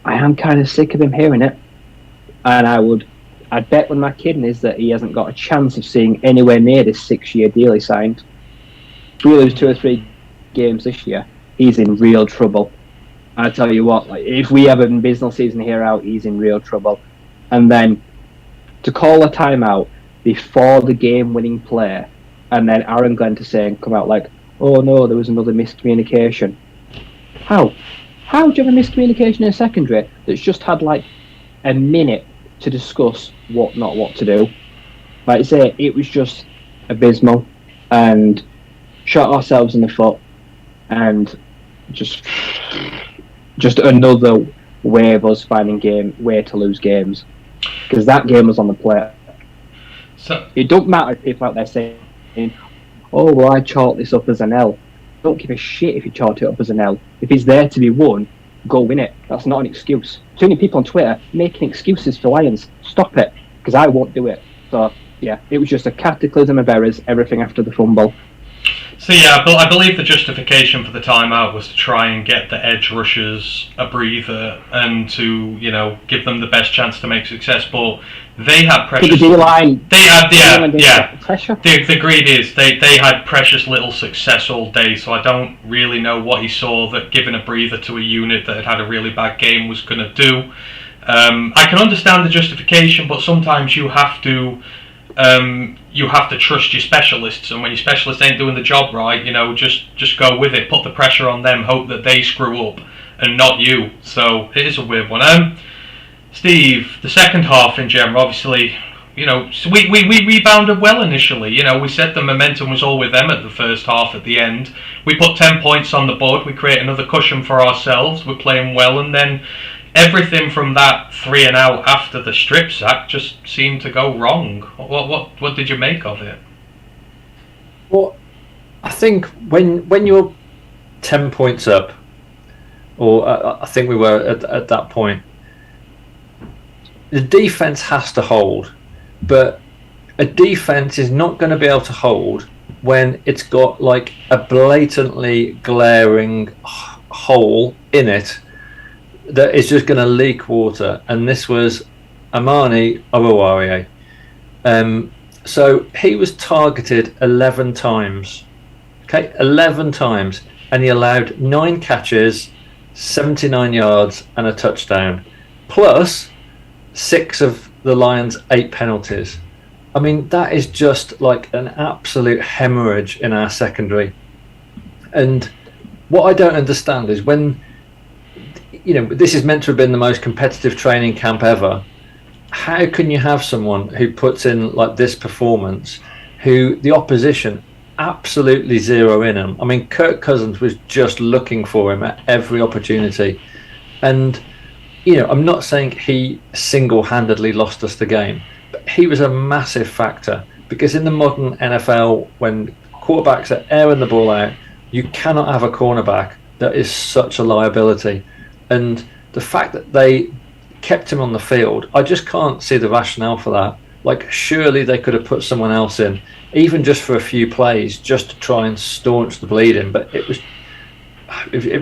I am kind of sick of him hearing it. And I'd bet with my kidneys that he hasn't got a chance of seeing anywhere near this 6-year deal he signed. If we lose 2 or 3 games this year, he's in real trouble. I tell you what, like, if we have a business season here out, he's in real trouble. And then to call a timeout before the game-winning play, and then Aaron Glenn to say and come out like, oh no, there was another miscommunication. How do you have a miscommunication in a secondary that's just had like a minute to discuss what to do? Like I say, it was just abysmal and shot ourselves in the foot, and just another way of us finding way to lose games, because that game was on the plate. So it don't matter if people out there saying, oh well, I chalked this up as an L. Don't give a shit if you chalked it up as an L. If it's there to be won, go win it. That's not an excuse. Too many people on Twitter making excuses for Lions. Stop it, because I won't do it. So yeah, it was just a cataclysm of errors, everything after the fumble. So yeah, but I believe the justification for the timeout was to try and get the edge rushers a breather and to, give them the best chance to make success. But they had precious. Pressure. The greed is they had precious little success all day. So I don't really know what he saw that giving a breather to a unit that had a really bad game was going to do. I can understand the justification, but sometimes you have to trust your specialists, and when your specialists ain't doing the job right, just go with it, put the pressure on them, hope that they screw up and not you. So it is a weird one. Steve, the second half in general, obviously, so we rebounded well initially. We said the momentum was all with them at the first half. At the end, we put 10 points on the board, we create another cushion for ourselves, we're playing well, and then everything from that 3 and out after the strip sack just seemed to go wrong. What did you make of it? Well, I think when you're 10 points up, or I think we were at that point, the defense has to hold, but a defense is not going to be able to hold when it's got like a blatantly glaring hole in it that is just going to leak water, and this was Amon-Ra. So he was targeted 11 times. Okay, 11 times, and he allowed 9 catches, 79 yards, and a touchdown. plus 6 of the Lions' 8 penalties. I mean, that is just like an absolute hemorrhage in our secondary. And what I don't understand is when, this is meant to have been the most competitive training camp ever. How can you have someone who puts in like this performance, who the opposition absolutely zero in him? I mean, Kirk Cousins was just looking for him at every opportunity. And, I'm not saying he single-handedly lost us the game, but he was a massive factor, because in the modern NFL, when quarterbacks are airing the ball out, you cannot have a cornerback that is such a liability. And the fact that they kept him on the field, I just can't see the rationale for that. Like, surely they could have put someone else in, even just for a few plays, just to try and staunch the bleeding. But it was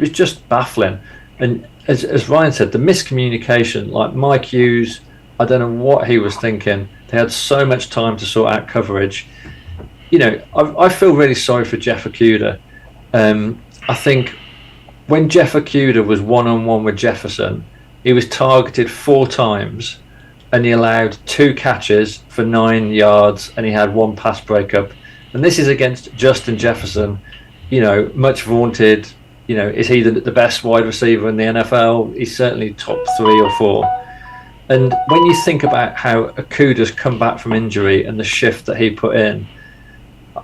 just baffling. And as Ryan said, the miscommunication, like Mike Hughes, I don't know what he was thinking. They had so much time to sort out coverage. I feel really sorry for Jeff Okudah. I think when Jeff Okudah was one-on-one with Jefferson, he was targeted 4 times and he allowed 2 catches for 9 yards and he had 1 pass breakup. And this is against Justin Jefferson, much vaunted. Is he the best wide receiver in the NFL? He's certainly top 3 or 4. And when you think about how Okudah's come back from injury and the shift that he put in,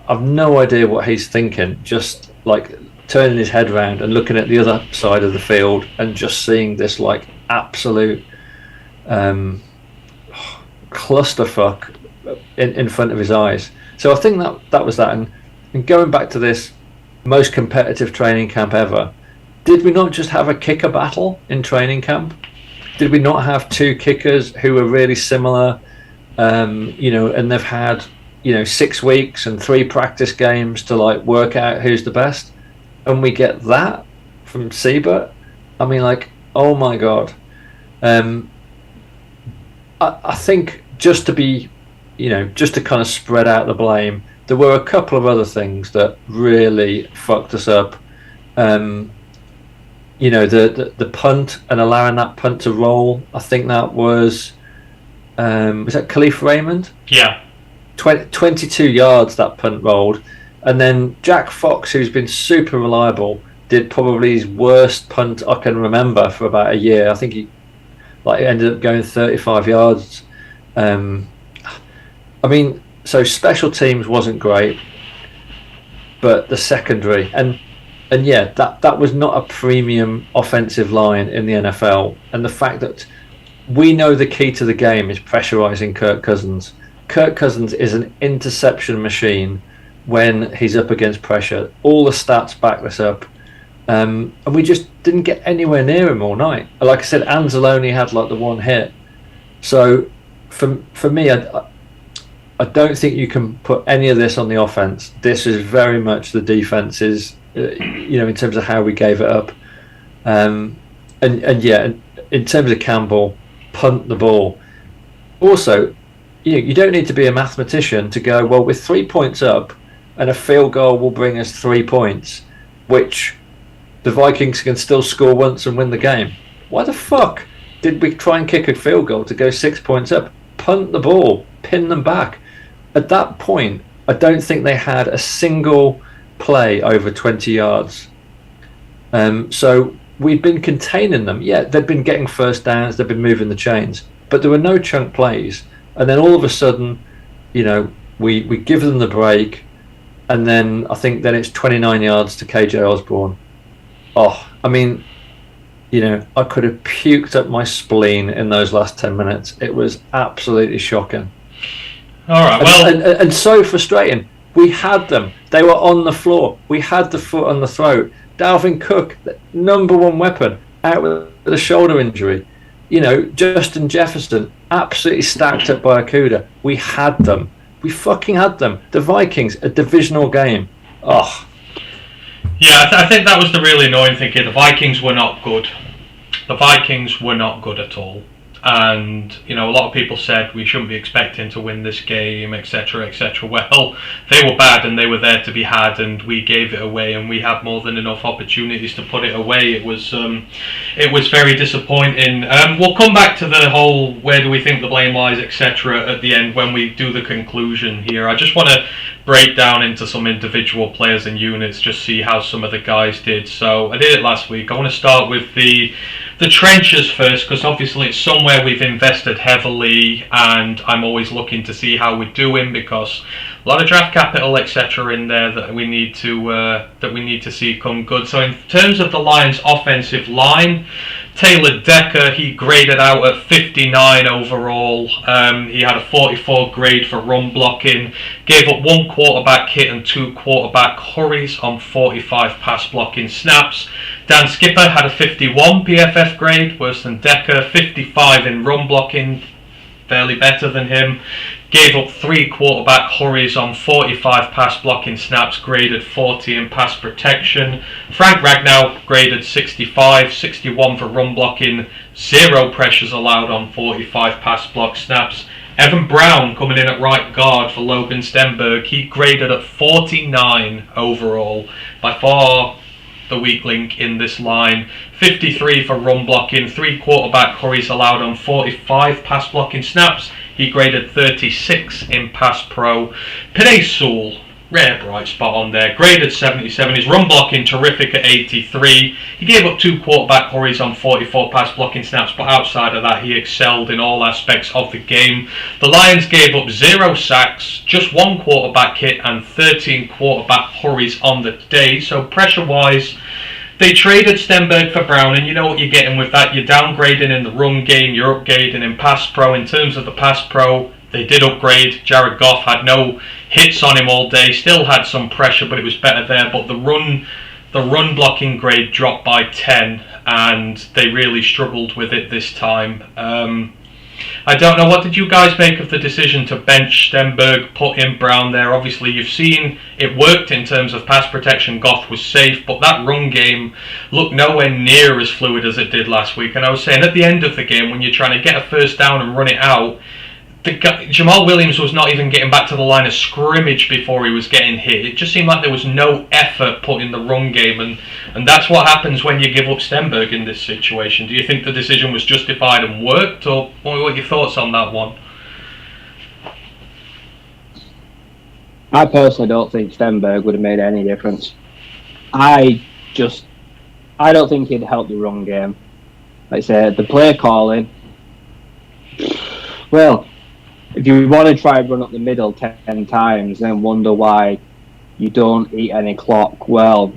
I've no idea what he's thinking, just like turning his head around and looking at the other side of the field and just seeing this like absolute clusterfuck in front of his eyes. So I think that was that. And going back to this most competitive training camp ever, did we not just have a kicker battle in training camp? Did we not have 2 kickers who were really similar, and they've had 6 weeks and 3 practice games to like work out who's the best, and we get that from Seibert? I mean, like, oh my god. I think just to kind of spread out the blame, there were a couple of other things that really fucked us up. The punt and allowing that punt to roll. I think that was that Khalif Raymond? Yeah. 22 yards that punt rolled. And then Jack Fox, who's been super reliable, did probably his worst punt I can remember for about a year. I think he ended up going 35 yards. So special teams wasn't great, but the secondary and yeah, that was not a premium offensive line in the NFL. And the fact that we know the key to the game is pressurizing Kirk Cousins. Kirk Cousins is an interception machine when he's up against pressure. All the stats back this up. And we just didn't get anywhere near him all night. Like I said, Anzalone had like the 1 hit. So for me, I don't think you can put any of this on the offense. This is very much the defense's, in terms of how we gave it up. And yeah, in terms of Campbell, punt the ball. Also, you don't need to be a mathematician to go, well, with 3 points up and a field goal will bring us 3 points, which the Vikings can still score once and win the game. Why the fuck did we try and kick a field goal to go 6 points up? Punt the ball, pin them back. At that point, I don't think they had a single play over 20 yards. So we'd been containing them. Yeah, they'd been getting first downs, they'd been moving the chains, but there were no chunk plays. And then all of a sudden, we give them the break, and then I think then it's 29 yards to KJ Osborn. Oh, I mean, I could have puked up my spleen in those last 10 minutes. It was absolutely shocking. All right, well, and so frustrating. We had them. They were on the floor. We had the foot on the throat. Dalvin Cook, the number 1 weapon, out with a shoulder injury. Justin Jefferson, absolutely stacked up by Okudah. We had them. We fucking had them. The Vikings, a divisional game. Oh. Yeah, I think that was the really annoying thing here. The Vikings were not good. The Vikings were not good at all. And a lot of people said we shouldn't be expecting to win this game, etc., etc. Well, they were bad and they were there to be had, and we gave it away, and we had more than enough opportunities to put it away. It was very disappointing. We'll come back to the whole where do we think the blame lies, etc. at the end when we do the conclusion here. I just want to break down into some individual players and units, just see how some of the guys did. So I did it last week. I want to start with the trenches first, because obviously it's somewhere we've invested heavily, and I'm always looking to see how we're doing, because a lot of draft capital, etc., in there that we need to see come good. So in terms of the Lions' offensive line, Taylor Decker, he graded out at 59 overall. He had a 44 grade for run blocking, gave up 1 quarterback hit and 2 quarterback hurries on 45 pass blocking snaps. Dan Skipper had a 51 PFF grade, worse than Decker, 55 in run blocking, fairly better than him. Gave up 3 quarterback hurries on 45 pass blocking snaps, graded 40 in pass protection. Frank Ragnow graded 65, 61 for run blocking, 0 pressures allowed on 45 pass block snaps. Evan Brown coming in at right guard for Logan Stenberg, he graded at 49 overall, by far the weak link in this line. 53 for run blocking, 3 quarterback hurries allowed on 45 pass blocking snaps. He graded 36 in pass pro. Penei Sewell, rare bright spot on there, graded 77. His run blocking terrific at 83. He gave up 2 quarterback hurries on 44 pass blocking snaps, but outside of that he excelled in all aspects of the game. The Lions gave up 0 sacks, just 1 quarterback hit and 13 quarterback hurries on the day. So pressure wise, they traded Stenberg for Brown, and you know what you're getting with that. You're downgrading in the run game, you're upgrading in pass pro. In terms of the pass pro, they did upgrade. Jared Goff had no hits on him all day, still had some pressure, but it was better there. But the run blocking grade dropped by 10, and they really struggled with it this time. I don't know, what did you guys make of the decision to bench Stenberg, put in Brown there? Obviously you've seen it worked in terms of pass protection, Goff was safe, but that run game looked nowhere near as fluid as it did last week. And I was saying at the end of the game, when you're trying to get a first down and run it out, Jamal Williams was not even getting back to the line of scrimmage before he was getting hit. It just seemed like there was no effort put in the run game, and that's what happens when you give up Stenberg in this situation. Do you think the decision was justified and worked, or what are your thoughts on that one? I personally don't think Stenberg would have made any difference. I don't think he'd help the run game. Like I said, the play calling, well, if you want to try and run up the middle 10 times, then wonder why you don't eat any clock, well,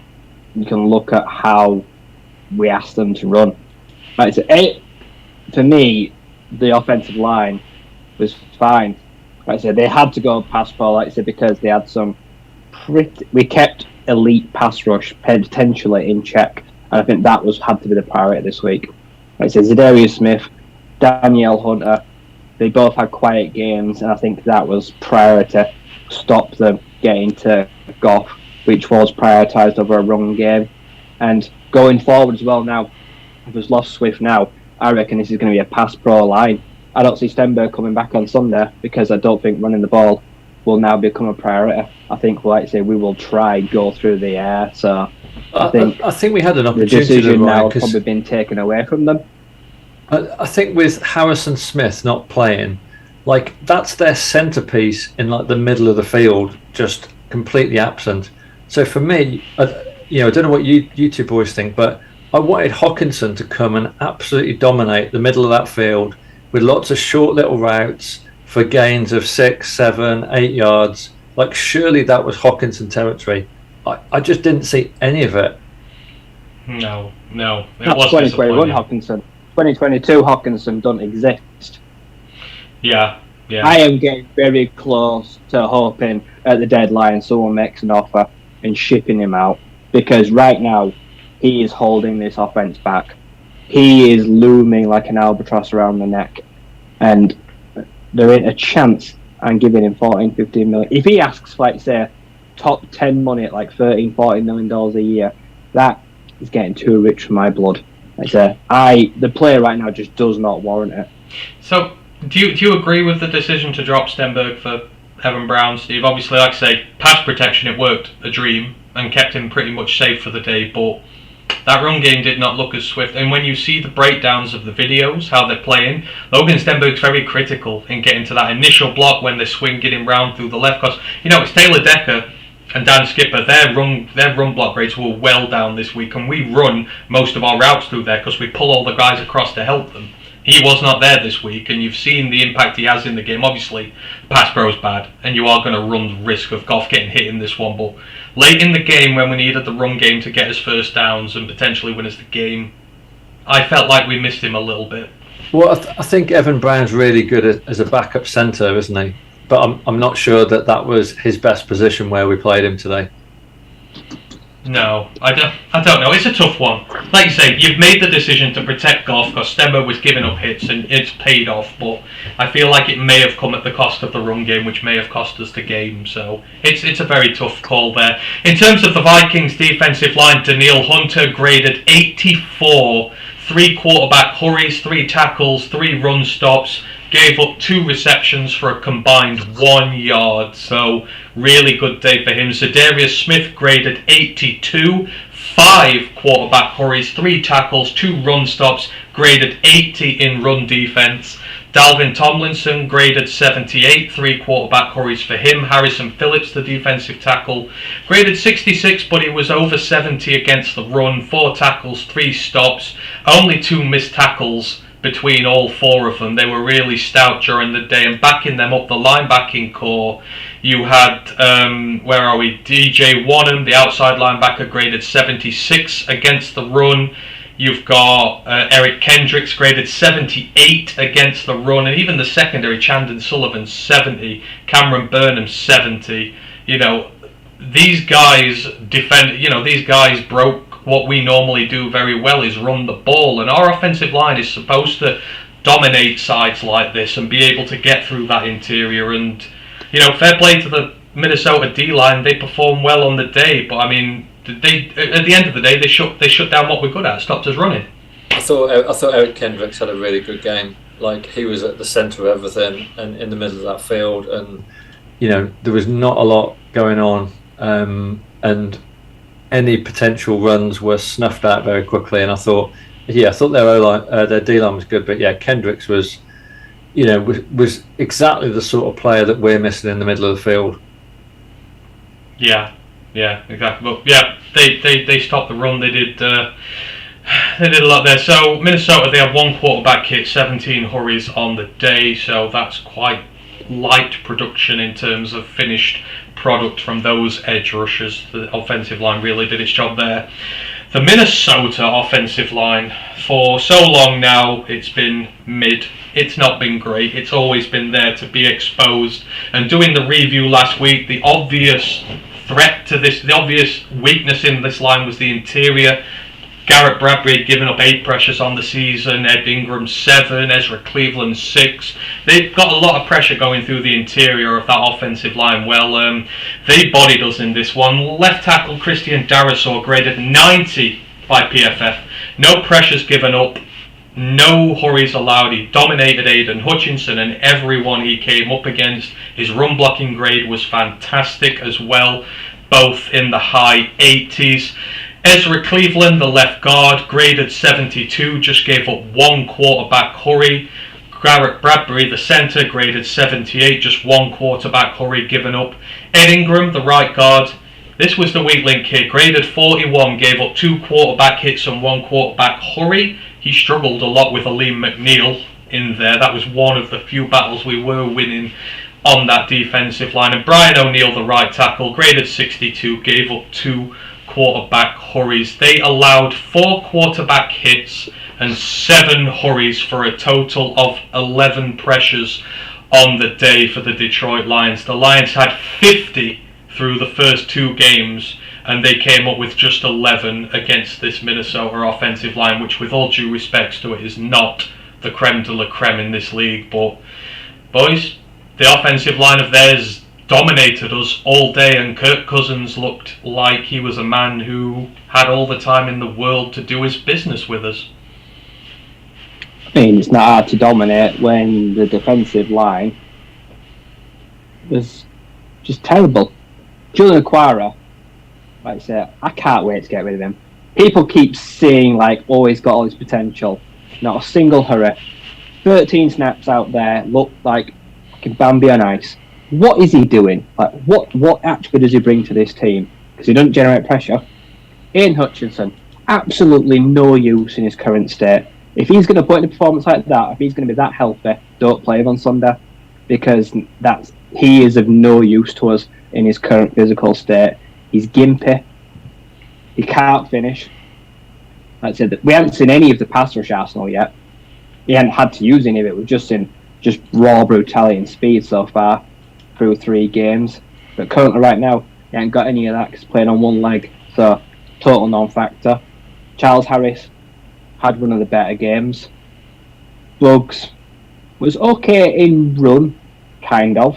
you can look at how we asked them to run. Like I said, for me, the offensive line was fine. Like I said, they had to go pass pro, like I said, because they had we kept elite pass rush potentially in check, and I think that had to be the priority this week. Like I said, Zadarius Smith, Danielle Hunter, they both had quiet games, and I think that was priority. Stop them getting to Goff, which was prioritised over a run game. And going forward as well now, if we've lost Swift now, I reckon this is going to be a pass pro line. I don't see Stenberg coming back on Sunday, because I don't think running the ball will now become a priority. I think, like I say, we will try go through the air. So I think we had an opportunity. The decision now has probably been taken away from them. I think with Harrison Smith not playing, like, that's their centerpiece in like the middle of the field, just completely absent. So for me, I don't know what you two boys think, but I wanted Hockenson to come and absolutely dominate the middle of that field with lots of short little routes for gains of 6, 7, 8 yards. Like, surely that was Hockenson territory. I just didn't see any of it. No. That's 2021 Hockenson. 2022 Hockenson don't exist. Yeah. I am getting very close to hoping at the deadline someone makes an offer and shipping him out, because right now he is holding this offense back. He is looming like an albatross around the neck, and there ain't a chance I'm giving him 14, 15 million. If he asks, like, say, top 10 money at like $13, $14 million a year, that is getting too rich for my blood. Like I say, the player right now just does not warrant it. So, do you agree with the decision to drop Stenberg for Evan Brown, Steve? Obviously, like I say, pass protection, it worked a dream and kept him pretty much safe for the day, but that run game did not look as swift. And when you see the breakdowns of the videos, how they're playing, Logan Stenberg's very critical in getting to that initial block when they're swinging him round through the left. Because, it's Taylor Decker and Dan Skipper, their run block rates were well down this week, and we run most of our routes through there because we pull all the guys across to help them. He was not there this week, and you've seen the impact he has in the game. Obviously, pass pro's bad, and you are going to run the risk of Goff getting hit in this one, but late in the game when we needed the run game to get us first downs and potentially win us the game, I felt like we missed him a little bit. Well, I think Evan Brown's really good as a backup centre, isn't he? But I'm not sure that was his best position where we played him today. No, I don't know. It's a tough one. Like you say, you've made the decision to protect Goff because Stenberg was giving up hits and it's paid off, but I feel like it may have come at the cost of the run game, which may have cost us the game. So it's a very tough call there. In terms of the Vikings defensive line, Daniil Hunter graded 84, 3 quarterback hurries, 3 tackles, 3 run stops, gave up 2 receptions for a combined 1 yard. So really good day for him. Za'Darius Smith graded 82, 5 quarterback hurries, 3 tackles, 2 run stops, graded 80 in run defense. Dalvin Tomlinson graded 78, 3 quarterback hurries for him. Harrison Phillips, the defensive tackle, graded 66, but he was over 70 against the run, 4 tackles, 3 stops, only 2 missed tackles between all 4 of them. They were really stout during the day, and backing them up, the linebacking core, you had DJ Wonnum, the outside linebacker, graded 76 against the run. You've got Eric Kendricks graded 78 against the run, and even the secondary, Chandon Sullivan, 70, Cameron Burnham, 70. These guys these guys broke what we normally do very well, is run the ball, and our offensive line is supposed to dominate sides like this and be able to get through that interior. And fair play to the Minnesota D-line, they performed well on the day, but I mean, they at the end of the day they shut down what we're good at, stopped us running. I thought Eric Kendricks had a really good game. Like, he was at the centre of everything and in the middle of that field, and there was not a lot going on, and any potential runs were snuffed out very quickly. And I thought their D-line was good, but yeah, Kendricks was exactly the sort of player that we're missing in the middle of the field. Yeah, exactly. But yeah, they stopped the run. They did a lot there. So Minnesota, they had 1 quarterback hit, 17 hurries on the day. So that's quite light production in terms of finished product from those edge rushers. The offensive line really did its job there. The Minnesota offensive line, for so long now, it's been mid. It's not been great. It's always been there to be exposed. And doing the review last week, the obvious threat to this, the obvious weakness in this line was the interior. Garrett Bradbury had given up 8 pressures on the season, Ed Ingram 7, Ezra Cleveland 6. They've got a lot of pressure going through the interior of that offensive line. Well, they bodied us in this one. Left tackle Christian Darrisaw graded 90 by PFF. No pressures given up, no hurries allowed. He dominated Aiden Hutchinson and everyone he came up against. His run blocking grade was fantastic as well, both in the high 80s. Ezra Cleveland, the left guard, graded 72, just gave up 1 quarterback hurry. Garrett Bradbury, the centre, graded 78, just 1 quarterback hurry given up. Ed Ingram, the right guard, this was the weak link here, graded 41, gave up 2 quarterback hits and 1 quarterback hurry. He struggled a lot with Aleem McNeil in there. That was one of the few battles we were winning on that defensive line. And Brian O'Neill, the right tackle, graded 62, gave up 2 quarterback hurries. They allowed 4 quarterback hits and 7 hurries for a total of 11 pressures on the day for the Detroit Lions. The Lions had 50 through the first 2 games, and they came up with just 11 against this Minnesota offensive line, which, with all due respects to it, is not the creme de la creme in this league. But boys, the offensive line of theirs dominated us all day, and Kirk Cousins looked like he was a man who had all the time in the world to do his business with us. I mean, it's not hard to dominate when the defensive line was just terrible. Julian Aquara, like I say, I can't wait to get rid of him. People keep saying, like, oh, he's got all his potential. Not a single hurry. 13 snaps out there, look like Bambi on ice. What is he doing? Like, what attribute does he bring to this team? Because he doesn't generate pressure. Ian Hutchinson, absolutely no use in his current state. If he's going to put in a performance like that, if he's going to be that healthy, don't play him on Sunday, because he is of no use to us in his current physical state. He's gimpy. He can't finish. Like I said, we haven't seen any of the pass rush Arsenal yet. He hadn't had to use any of it. We've just seen just raw brutality and speed so far through 3 games. But currently, right now, he ain't got any of that because he's playing on one leg. So, total non-factor. Charles Harris had one of the better games. Bugs was okay in run, kind of.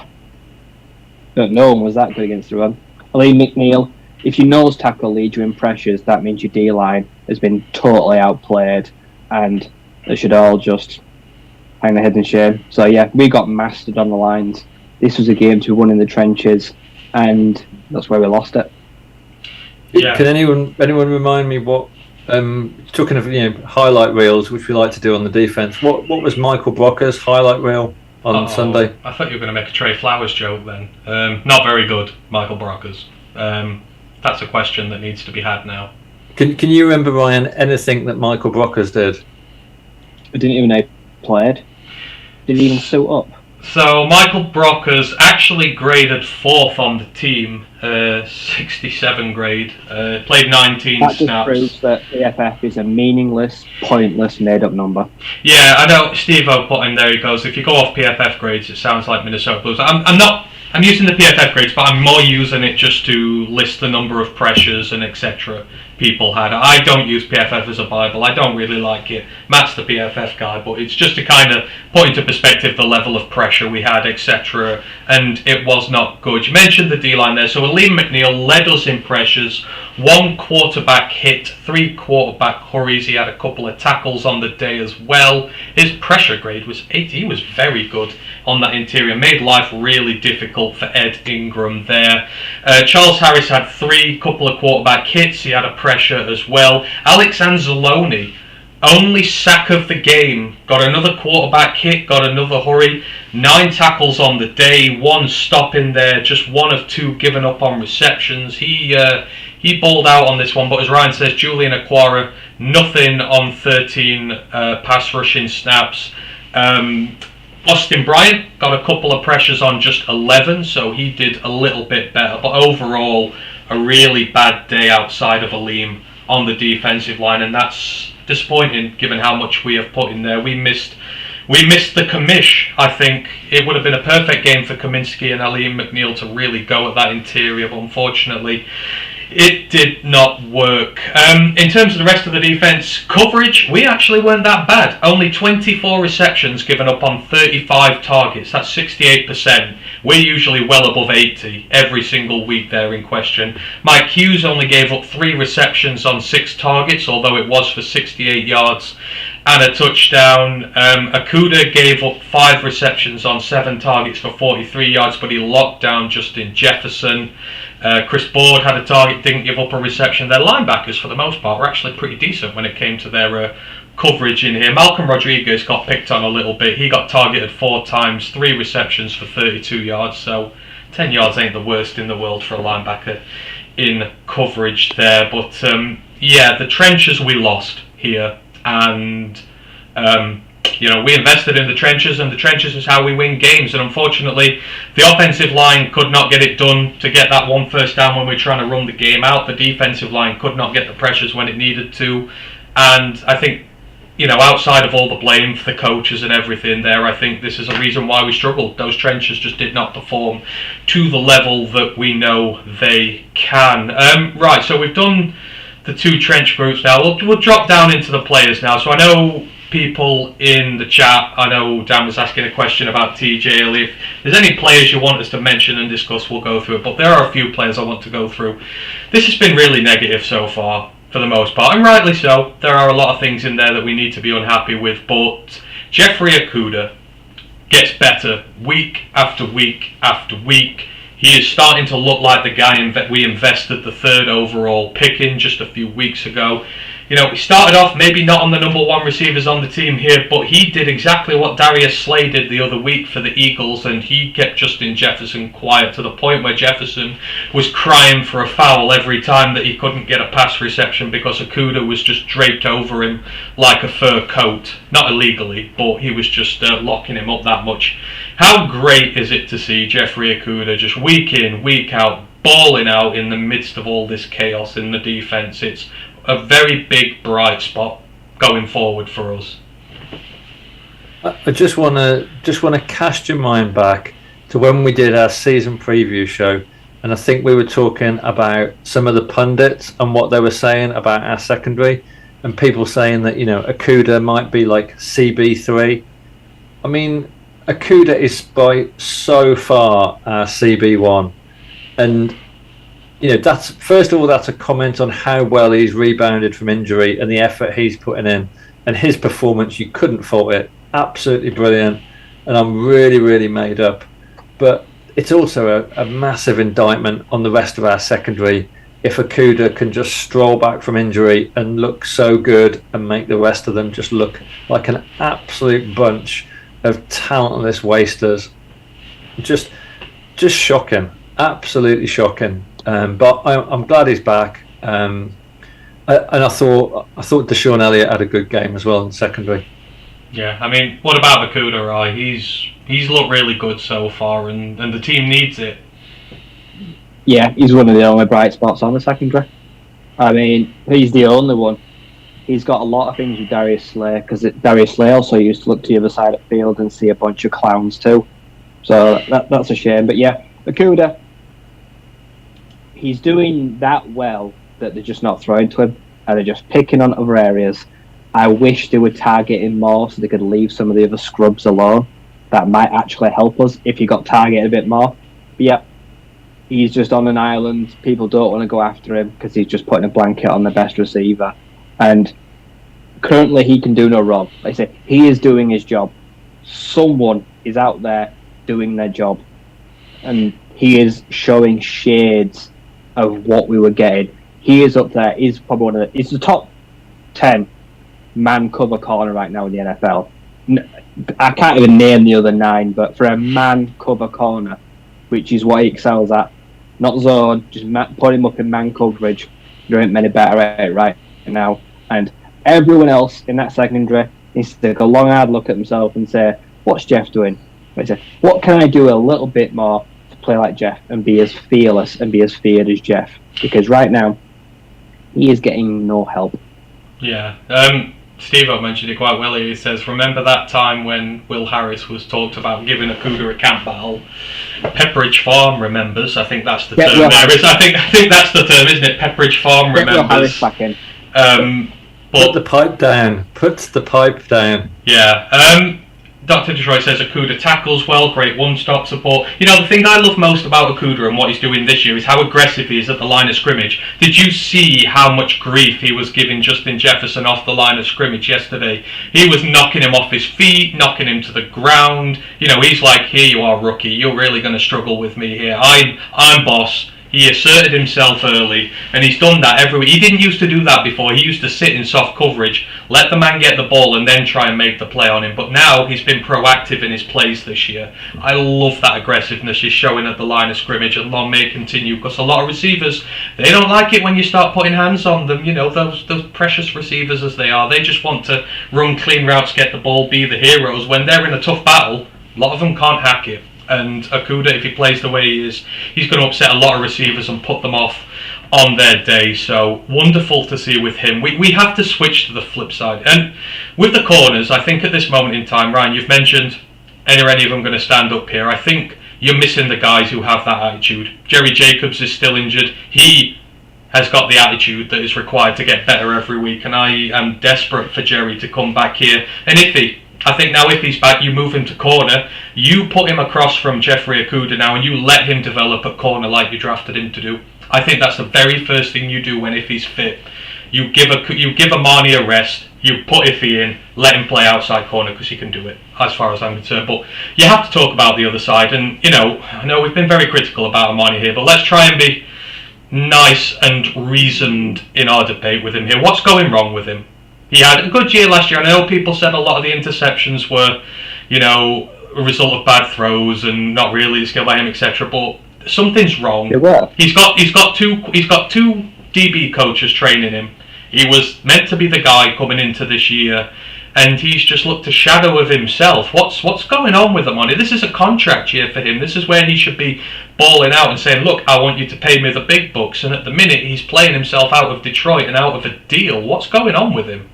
But no one was that good against the run. Lee McNeil, if your nose tackle leads you in pressures, that means your D-line has been totally outplayed, and they should all just hang their heads in shame. So yeah, we got mastered on the lines. This was a game to win in the trenches, and that's where we lost it. Yeah. Can anyone remind me what, talking of highlight reels, which we like to do on the defense, what was Michael Brocker's highlight reel on Sunday? I thought you were going to make a Trey Flowers joke then. Not very good, Michael Brocker's. That's a question that needs to be had now. Can you remember, Ryan, anything that Michael Brocker's did? I didn't even know he played. Did he even suit up? So Michael Brocker's actually graded 4th on the team, 67 grade. Played 19 that snaps. That just proves that PFF is a meaningless, pointless, made-up number. Yeah, I know. Steve-O put in there. He goes, if you go off PFF grades, it sounds like Minnesota Blues. I'm using the PFF grades, but I'm more using it just to list the number of pressures and etc. people had. I don't use PFF as a Bible. I don't really like it. Matt's the PFF guy, but it's just to kind of put into perspective the level of pressure we had, etc. And it was not good. You mentioned the D-line there. So Liam McNeil led us in pressures, 1 quarterback hit, 3 quarterback hurries. He had a couple of tackles on the day as well. His pressure grade was 8. He was very good on that interior. Made life really difficult for Ed Ingram there. Charles Harris had 3 couple of quarterback hits. He had a pressure as well. Alex Anzalone, only sack of the game, got another quarterback hit, got another hurry, 9 tackles on the day, 1 stop in there, just 1 of 2 given up on receptions. He balled out on this one, but as Ryan says, Julian Aquara, nothing on 13 pass rushing snaps. Austin Bryant got a couple of pressures on just 11, so he did a little bit better. But overall, a really bad day outside of Aleem on the defensive line, and that's disappointing given how much we have put in there. We missed the commish. I think it would have been a perfect game for Kaminsky and Aleem McNeil to really go at that interior, but unfortunately, it did not work. In terms of the rest of the defense coverage, we actually weren't that bad. Only 24 receptions given up on 35 targets. That's 68%. We're usually well above 80 every single week there in question. Mike Hughes only gave up 3 receptions on 6 targets, although it was for 68 yards and a touchdown. Akuda gave up 5 receptions on 7 targets for 43 yards, but he locked down Justin Jefferson. Chris Board had a target, didn't give up a reception. Their linebackers, for the most part, were actually pretty decent when it came to their coverage in here. Malcolm Rodriguez got picked on a little bit. He got targeted 4 times, 3 receptions for 32 yards. So 10 yards ain't the worst in the world for a linebacker in coverage there. But yeah, the trenches we lost here, and we invested in the trenches, and the trenches is how we win games. And unfortunately, the offensive line could not get it done to get that 1 first down when we were trying to run the game out. The defensive line could not get the pressures when it needed to. And I think, outside of all the blame for the coaches and everything there, I think this is a reason why we struggled. Those trenches just did not perform to the level that we know they can. Right, so we've done the 2 trench groups now. We'll drop down into the players now. So I know people in the chat, I know Dan was asking a question about TJ Elliott. If there's any players you want us to mention and discuss, we'll go through it. But there are a few players I want to go through. This has been really negative so far for the most part, and rightly so. There are a lot of things in there that we need to be unhappy with, but Jeffrey Okudah gets better week after week after week. He is starting to look like the guy we invested the 3rd overall pick in just a few weeks ago. You know, he started off maybe not on the number 1 receivers on the team here, but he did exactly what Darius Slay did the other week for the Eagles, and he kept Justin Jefferson quiet to the point where Jefferson was crying for a foul every time that he couldn't get a pass reception because Okudah was just draped over him like a fur coat. Not illegally, but he was just locking him up that much. How great is it to see Jeffrey Okudah just week in, week out, balling out in the midst of all this chaos in the defense? It's a very big bright spot going forward for us. I just want to cast your mind back to when we did our season preview show, and I think we were talking about some of the pundits and what they were saying about our secondary, and people saying that, you know, Okudah might be like CB3. I mean, Okudah is by so far our CB1, and you know, that's, first of all, that's a comment on how well he's rebounded from injury and the effort he's putting in, and his performance, you couldn't fault it. Absolutely brilliant, and I'm really, really made up. But it's also a massive indictment on the rest of our secondary if Okudah can just stroll back from injury and look so good and make the rest of them just look like an absolute bunch of talentless wasters. Just shocking, absolutely shocking. But I'm glad he's back, and I thought Deshaun Elliott had a good game as well in secondary. Yeah, I mean, what about Okudah, right? He's looked really good so far, and the team needs it. Yeah, he's one of the only bright spots on the secondary. I mean, he's the only one. He's got a lot of things with Darius Slay, because Darius Slay also used to look to the other side of the field and see a bunch of clowns too. So that's a shame. But yeah, Okudah, he's doing that well that they're just not throwing to him, and they're just picking on other areas. I wish they would target him more so they could leave some of the other scrubs alone. That might actually help us if he got targeted a bit more. But yeah, he's just on an island. People don't want to go after him because he's just putting a blanket on the best receiver. And currently he can do no wrong. Like I say, he is doing his job. Someone is out there doing their job. And he is showing shades of what we were getting. He is up there. He's probably he's the top 10 man cover corner right now in the NFL. I can't even name the other 9, but for a man cover corner, which is what he excels at, not zone, just put him up in man coverage. There ain't many better at it right now. And everyone else in that secondary needs to take a long hard look at himself and say, what's Jeff doing? What can I do a little bit more to play like Jeff and be as fearless and be as feared as Jeff? Because right now, he is getting no help. Yeah. Steve-O mentioned it quite well here. He says, remember that time when Will Harris was talked about giving Okudah a camp battle? Pepperidge Farm remembers. I think that's the term there. I think that's the term, isn't it? Pepperidge Farm remembers. Will Harris back in. Put the pipe down. Put the pipe down. Yeah. Dr. Detroit says Okudah tackles well, great one-stop support. You know, the thing I love most about Okudah and what he's doing this year is how aggressive he is at the line of scrimmage. Did you see how much grief he was giving Justin Jefferson off the line of scrimmage yesterday? He was knocking him off his feet, knocking him to the ground. You know, he's like, here you are, rookie. You're really going to struggle with me here. I'm boss. He asserted himself early, and he's done that every week. He didn't used to do that before. He used to sit in soft coverage, let the man get the ball, and then try and make the play on him. But now he's been proactive in his plays this year. I love that aggressiveness he's showing at the line of scrimmage, and long may it continue, because a lot of receivers, they don't like it when you start putting hands on them. You know, those precious receivers as they are, they just want to run clean routes, get the ball, be the heroes. When they're in a tough battle, a lot of them can't hack it. And Okudah, if he plays the way he is, he's going to upset a lot of receivers and put them off on their day. So wonderful to see with him. We have to switch to the flip side. And with the corners, I think at this moment in time, Ryan, you've mentioned, are any of them going to stand up here? I think you're missing the guys who have that attitude. Jerry Jacobs is still injured. He has got the attitude that is required to get better every week. And I am desperate for Jerry to come back here. And I think now if he's back, you move him to corner, you put him across from Jeffrey Okudah now, and you let him develop at corner like you drafted him to do. I think that's the very first thing you do if he's fit. you give Amani a rest, you put Iffy in, let him play outside corner because he can do it, as far as I'm concerned. But you have to talk about the other side, and I know we've been very critical about Amani here, but let's try and be nice and reasoned in our debate with him here. What's going wrong with him? He had a good year last year. I know people said a lot of the interceptions were, a result of bad throws and not really the skill by him, etc. But something's wrong. They were. He's got two DB coaches training him. He was meant to be the guy coming into this year, and he's just looked a shadow of himself. What's going on with him, Amani? This is a contract year for him. This is where he should be balling out and saying, look, I want you to pay me the big bucks. And at the minute, he's playing himself out of Detroit and out of a deal. What's going on with him?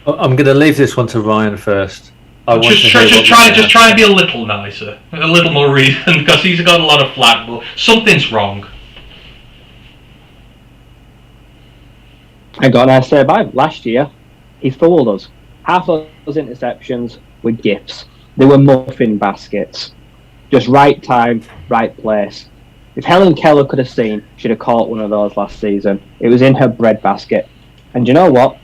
I'm going to leave this one to Ryan first. Just try and be a little nicer, a little more reasoned, because he's got a lot of flack, but something's wrong. Hang on, I say about last year, he fooled us. Half of those interceptions were gifts. They were muffin baskets. Just right time, right place. If Helen Keller could have seen, she'd have caught one of those last season. It was in her breadbasket. And you know what?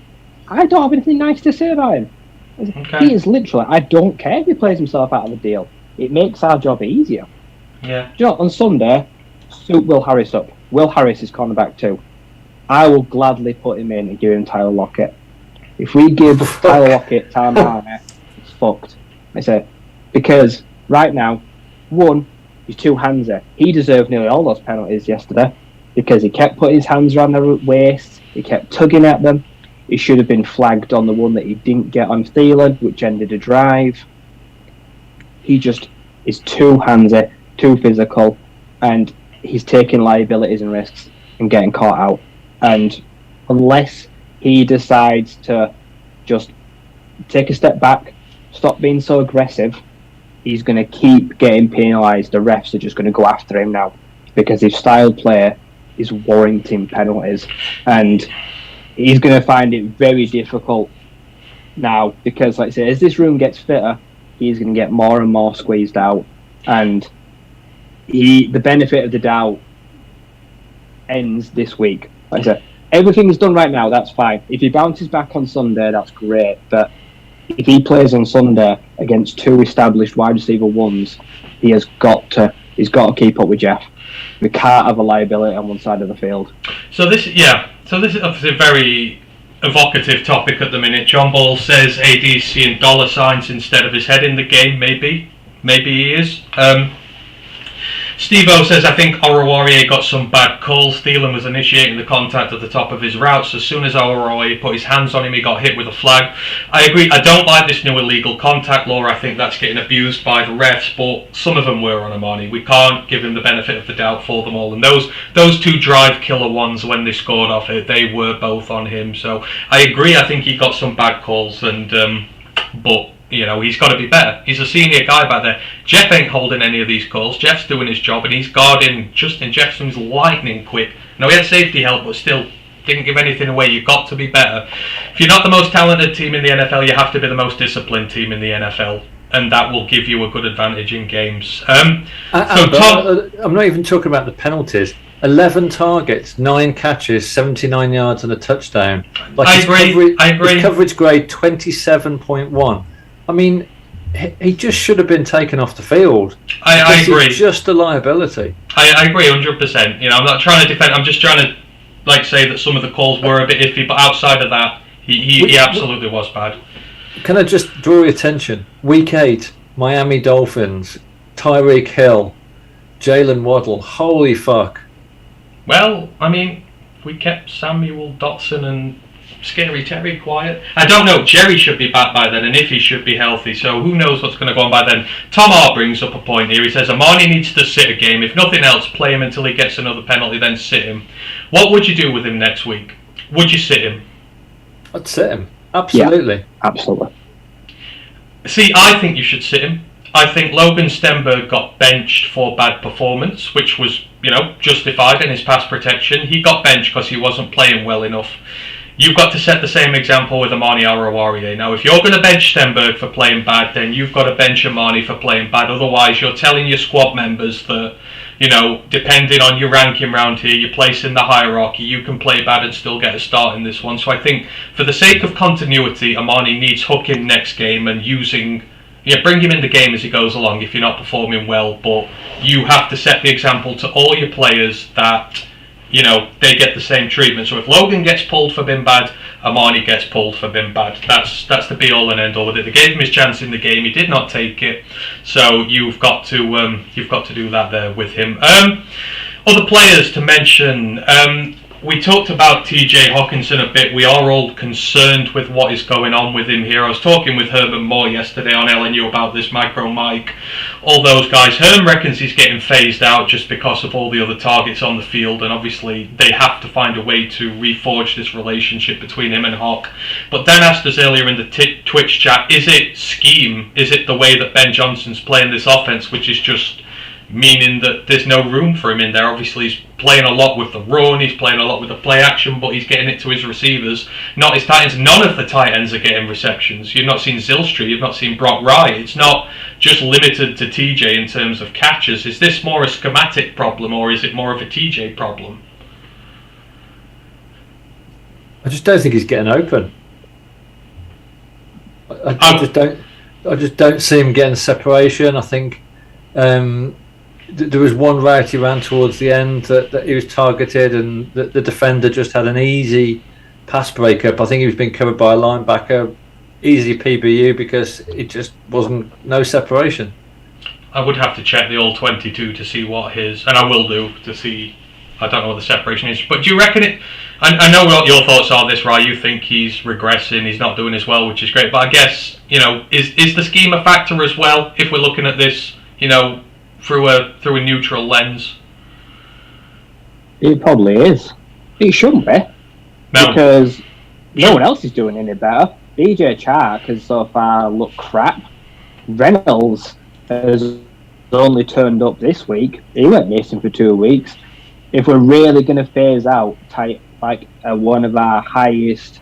I don't have anything nice to say about him. Okay. He is literally, I don't care if he plays himself out of the deal. It makes our job easier. Yeah. You know, on Sunday, suit Will Harris up. Will Harris is cornerback too. I will gladly put him in and give him Tyler Lockett. If we give Tyler Lockett Tyler Marner, it's fucked. I say, because right now, one, he's too handsy. He deserved nearly all those penalties yesterday because he kept putting his hands around their waist. He kept tugging at them. He should have been flagged on the one that he didn't get on Thielen, which ended a drive. He just is too handsy, too physical, and he's taking liabilities and risks and getting caught out. And unless he decides to just take a step back, stop being so aggressive, he's going to keep getting penalised. The refs are just going to go after him now because his style play is warranting penalties. And he's going to find it very difficult now because, like I say, as this room gets fitter, he's going to get more and more squeezed out. And the benefit of the doubt ends this week. Like I said, everything is done right now, that's fine. If he bounces back on Sunday, that's great. But if he plays on Sunday against two established wide receiver ones, he's got to keep up with Jeff. We can't have a liability on one side of the field. So this is obviously a very evocative topic at the minute. John Ball says AD is seeing dollar signs instead of his head in the game. Maybe he is. Steve-O says, I think Oruwariye got some bad calls. Thielen was initiating the contact at the top of his routes. As soon as Oruwariye put his hands on him, he got hit with a flag. I agree. I don't like this new illegal contact law. I think that's getting abused by the refs, but some of them were on Amani. We can't give him the benefit of the doubt for them all. And those two drive killer ones when they scored off it, they were both on him. So I agree. I think he got some bad calls, and but he's got to be better. He's a senior guy back there. Jeff ain't holding any of these calls. Jeff's doing his job, and he's guarding Justin Jefferson's lightning quick. Now, he had safety help, but still didn't give anything away. You've got to be better. If you're not the most talented team in the NFL, you have to be the most disciplined team in the NFL, and that will give you a good advantage in games. I'm not even talking about the penalties. 11 targets, 9 catches, 79 yards and a touchdown. I agree. His coverage grade 27.1. I mean, he just should have been taken off the field. I agree. He's just a liability. I agree 100%. I'm not trying to defend. I'm just trying to say that some of the calls were a bit iffy, but outside of that, he absolutely was bad. Can I just draw your attention? Week 8, Miami Dolphins, Tyreek Hill, Jalen Waddle. Holy fuck. Well, I mean, we kept Samuel Dotson and Scary Terry quiet. I don't know. Jerry should be back by then, and Iffy should be healthy. So who knows what's going to go on by then. Tom R brings up a point here. He says Amani needs to sit a game. If nothing else, play him until he gets another penalty, then sit him. What would you do with him next week? Would you sit him? I'd sit him. Absolutely. Yeah, absolutely. See, I think you should sit him. I think Logan Stenberg got benched for bad performance, which was, justified in his pass protection. He got benched because he wasn't playing well enough. You've got to set the same example with Amani Oruwariye. Now, if you're going to bench Stenberg for playing bad, then you've got to bench Amani for playing bad. Otherwise, you're telling your squad members that, you know, depending on your ranking round here, your place in the hierarchy, you can play bad and still get a start in this one. So I think for the sake of continuity, Amani needs hook in next game and bring him in the game as he goes along if you're not performing well, but you have to set the example to all your players that, you know, they get the same treatment. So if Logan gets pulled for being bad, Amani gets pulled for being bad. That's the be all and end all with it. They gave him his chance in the game. He did not take it. So you've got to do that there with him. Other players to mention. We talked about TJ Hawkinson a bit. We are all concerned with what is going on with him here. I was talking with Herman Moore yesterday on LNU about this, Micro Mike, all those guys. Herm reckons he's getting phased out just because of all the other targets on the field, and obviously they have to find a way to reforge this relationship between him and Hawk. But Dan asked us earlier in the Twitch chat, is it scheme? Is it the way that Ben Johnson's playing this offense, which is just meaning that there's no room for him in there? Obviously he's playing a lot with the run, he's playing a lot with the play action, but he's getting it to his receivers, not his tight ends. None of the tight ends are getting receptions. You've not seen Zylstra, you've not seen Brock Wright. It's not just limited to TJ in terms of catches. Is this more a schematic problem, or is it more of a TJ problem? I just don't think he's getting open. I just don't see him getting separation. I think there was one route he ran towards the end that he was targeted, and the defender just had an easy pass breakup. I think he was being covered by a linebacker, easy PBU, because it just wasn't no separation. I would have to check the all 22 to see what his, and I will do, to see. I don't know what the separation is, but do you reckon it? I know what your thoughts are on this, right? You think he's regressing, he's not doing as well, which is great. But I guess, you know, is the scheme a factor as well if we're looking at this, you know, through a neutral lens? It probably is. It shouldn't be. No. Because no one else is doing any better. DJ Chark has so far looked crap. Reynolds has only turned up this week. He went missing for 2 weeks. If we're really going to phase out one of our highest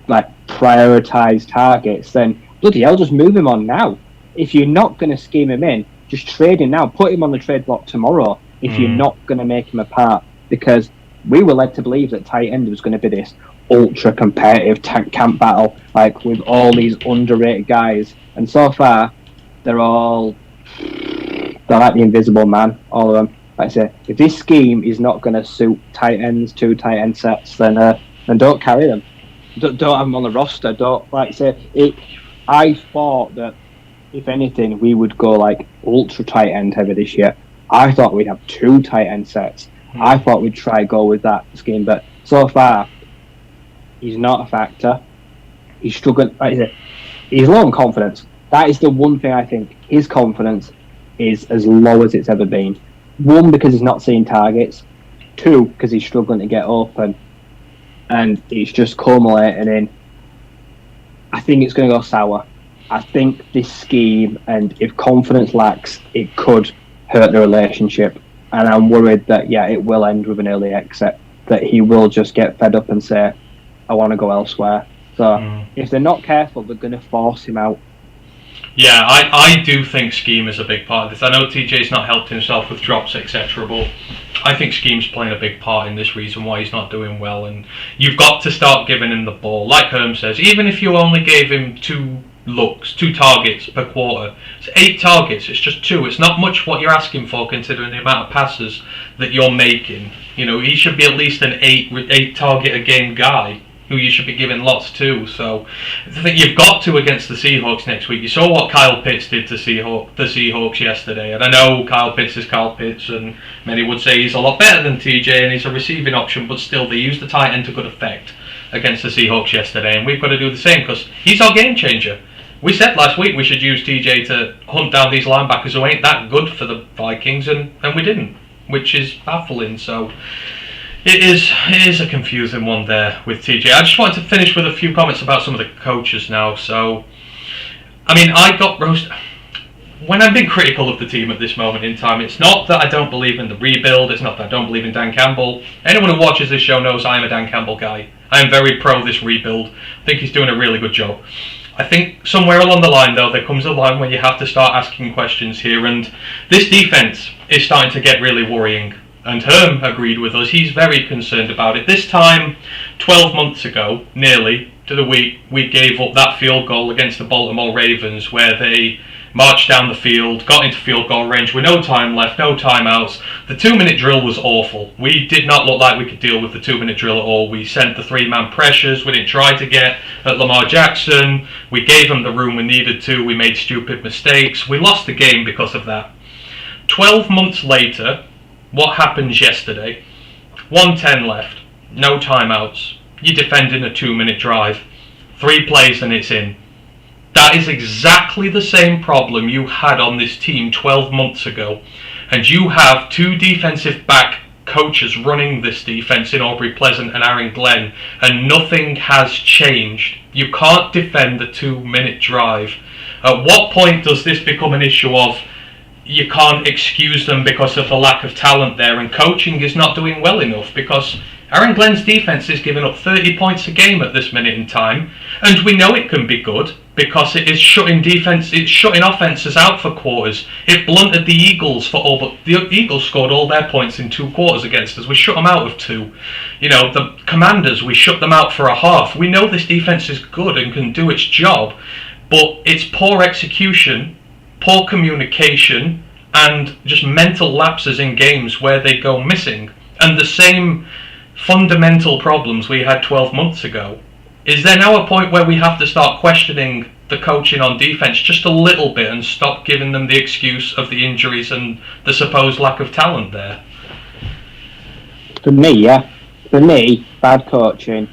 prioritised targets, then bloody hell, just move him on now. If you're not going to scheme him in, just trade him now. Put him on the trade block tomorrow if you're not going to make him a part. Because we were led to believe that tight end was going to be this ultra competitive camp battle, with all these underrated guys. And so far, they're like the invisible man, all of them. Like I say, if this scheme is not going to suit tight ends, 2 tight end sets, then don't carry them. Don't have them on the roster. I thought that if anything, we would go ultra tight end heavy this year. I thought we'd have 2 tight end sets. I thought we'd try go with that scheme, but so far, he's not a factor. He's struggling. Like I said, he's low on confidence. That is the one thing I think. His confidence is as low as it's ever been. 1, because he's not seeing targets. 2, because he's struggling to get open. And it's just culminating in, I think it's going to go sour. I think this scheme, and if confidence lacks, it could hurt the relationship. And I'm worried that, it will end with an early exit, that he will just get fed up and say, I want to go elsewhere. So if they're not careful, they're going to force him out. Yeah, I do think scheme is a big part of this. I know TJ's not helped himself with drops, etc., but I think scheme's playing a big part in this reason why he's not doing well. And you've got to start giving him the ball. Like Herm says, even if you only gave him 2 targets per quarter, it's 8 targets, it's just 2. It's not much what you're asking for considering the amount of passes that you're making. You know, he should be at least an 8 target a game guy who you should be giving lots to. So I think you've got to against the Seahawks next week. You saw what Kyle Pitts did to the Seahawks yesterday, and I know Kyle Pitts is Kyle Pitts, and many would say he's a lot better than TJ and he's a receiving option, but still they used the tight end to good effect against the Seahawks yesterday, and we've got to do the same because he's our game changer. We said last week we should use TJ to hunt down these linebackers who ain't that good for the Vikings, and we didn't, which is baffling. So it is a confusing one there with TJ. I just wanted to finish with a few comments about some of the coaches now. So, I mean, I got roasted. When I'm being critical of the team at this moment in time, it's not that I don't believe in the rebuild, it's not that I don't believe in Dan Campbell. Anyone who watches this show knows I'm a Dan Campbell guy. I am very pro this rebuild. I think he's doing a really good job. I think somewhere along the line, though, there comes a line where you have to start asking questions here, and this defence is starting to get really worrying. And Herm agreed with us. He's very concerned about it. This time, 12 months ago, nearly to the week, we gave up that field goal against the Baltimore Ravens, where they marched down the field, got into field goal range with no time left, no timeouts. The 2-minute drill was awful. We did not look like we could deal with the 2-minute drill at all. We sent the 3-man pressures. We didn't try to get at Lamar Jackson. We gave him the room we needed to. We made stupid mistakes. We lost the game because of that. 12 months later, what happens yesterday? 1:10 left, no timeouts. You're defending a 2-minute drive. 3 plays and it's in. That is exactly the same problem you had on this team 12 months ago. And you have 2 defensive back coaches running this defense in Aubrey Pleasant and Aaron Glenn, and nothing has changed. You can't defend the 2-minute drive. At what point does this become an issue of you can't excuse them because of the lack of talent there, and coaching is not doing well enough? Because Aaron Glenn's defense is giving up 30 points a game at this minute in time, and we know it can be good because it is shutting offenses out for quarters. It blunted the Eagles for all, but the Eagles scored all their points in 2 quarters against us. We shut them out of 2. You know, the Commanders, we shut them out for a half. We know this defense is good and can do its job, but it's poor execution, poor communication, and just mental lapses in games where they go missing. And the same fundamental problems we had 12 months ago. Is there now a point where we have to start questioning the coaching on defense just a little bit and stop giving them the excuse of the injuries and the supposed lack of talent there? For me, yeah. For me, bad coaching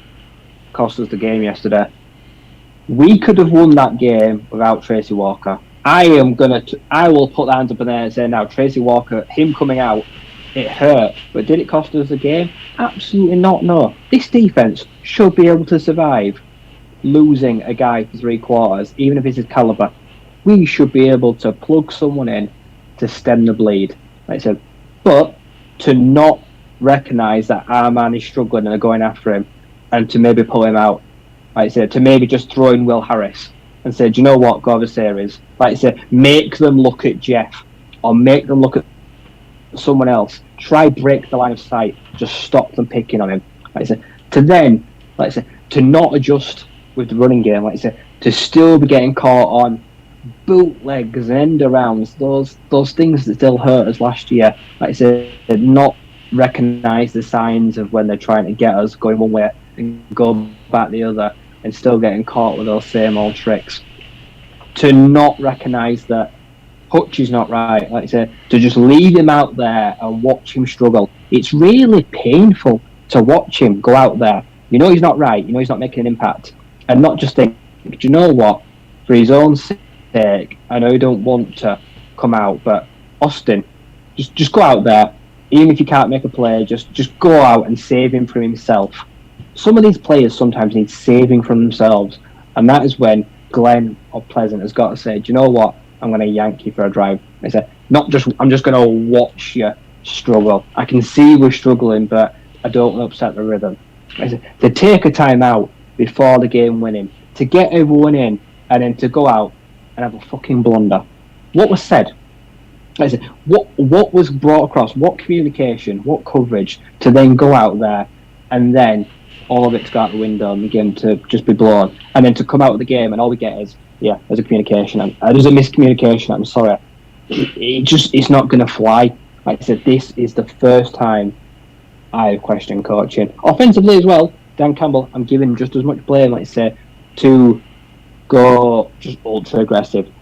cost us the game yesterday. We could have won that game without Tracy Walker. I will put the hands up in there and say now, Tracy Walker, him coming out, it hurt, but did it cost us the game? Absolutely not, no. This defence should be able to survive losing a guy for 3 quarters, even if it's his calibre. We should be able to plug someone in to stem the bleed, like I said. But to not recognise that our man is struggling and are going after him, and to maybe pull him out, like I said, to maybe just throw in Will Harris and say, do you know what, go over series. Like I said, make them look at Jeff, or make them look at someone else. Try break the line of sight. Just stop them picking on him. Like I said, to not adjust with the running game. Like I said, to still be getting caught on bootlegs and end arounds. Those things that still hurt us last year. Like I said, not recognise the signs of when they're trying to get us going one way and go back the other, and still getting caught with those same old tricks. To not recognise that Hutch is not right, like I said, to just leave him out there and watch him struggle. It's really painful to watch him go out there. You know he's not right, you know he's not making an impact, and not just think, do you know what, for his own sake, I know you don't want to come out, but Austin, just go out there, even if you can't make a play, just go out and save him from himself. Some of these players sometimes need saving from themselves, and that is when Glenn or Pleasant has got to say, do you know what, I'm going to yank you for a drive. I said, I'm just going to watch you struggle. I can see we're struggling, but I don't want to upset the rhythm. I said, to take a time out before the game winning, to get everyone in, and then to go out and have a fucking blunder. What was said? I said, what was brought across? What communication? What coverage to then go out there and then all of it to go out the window and the game to just be blown, and then to come out of the game and all we get is, yeah, there's a communication, and there's a miscommunication. I'm sorry, it's not going to fly. Like I said, this is the first time I've questioned coaching offensively as well. Dan Campbell, I'm giving him just as much blame, like I say, to go just ultra aggressive.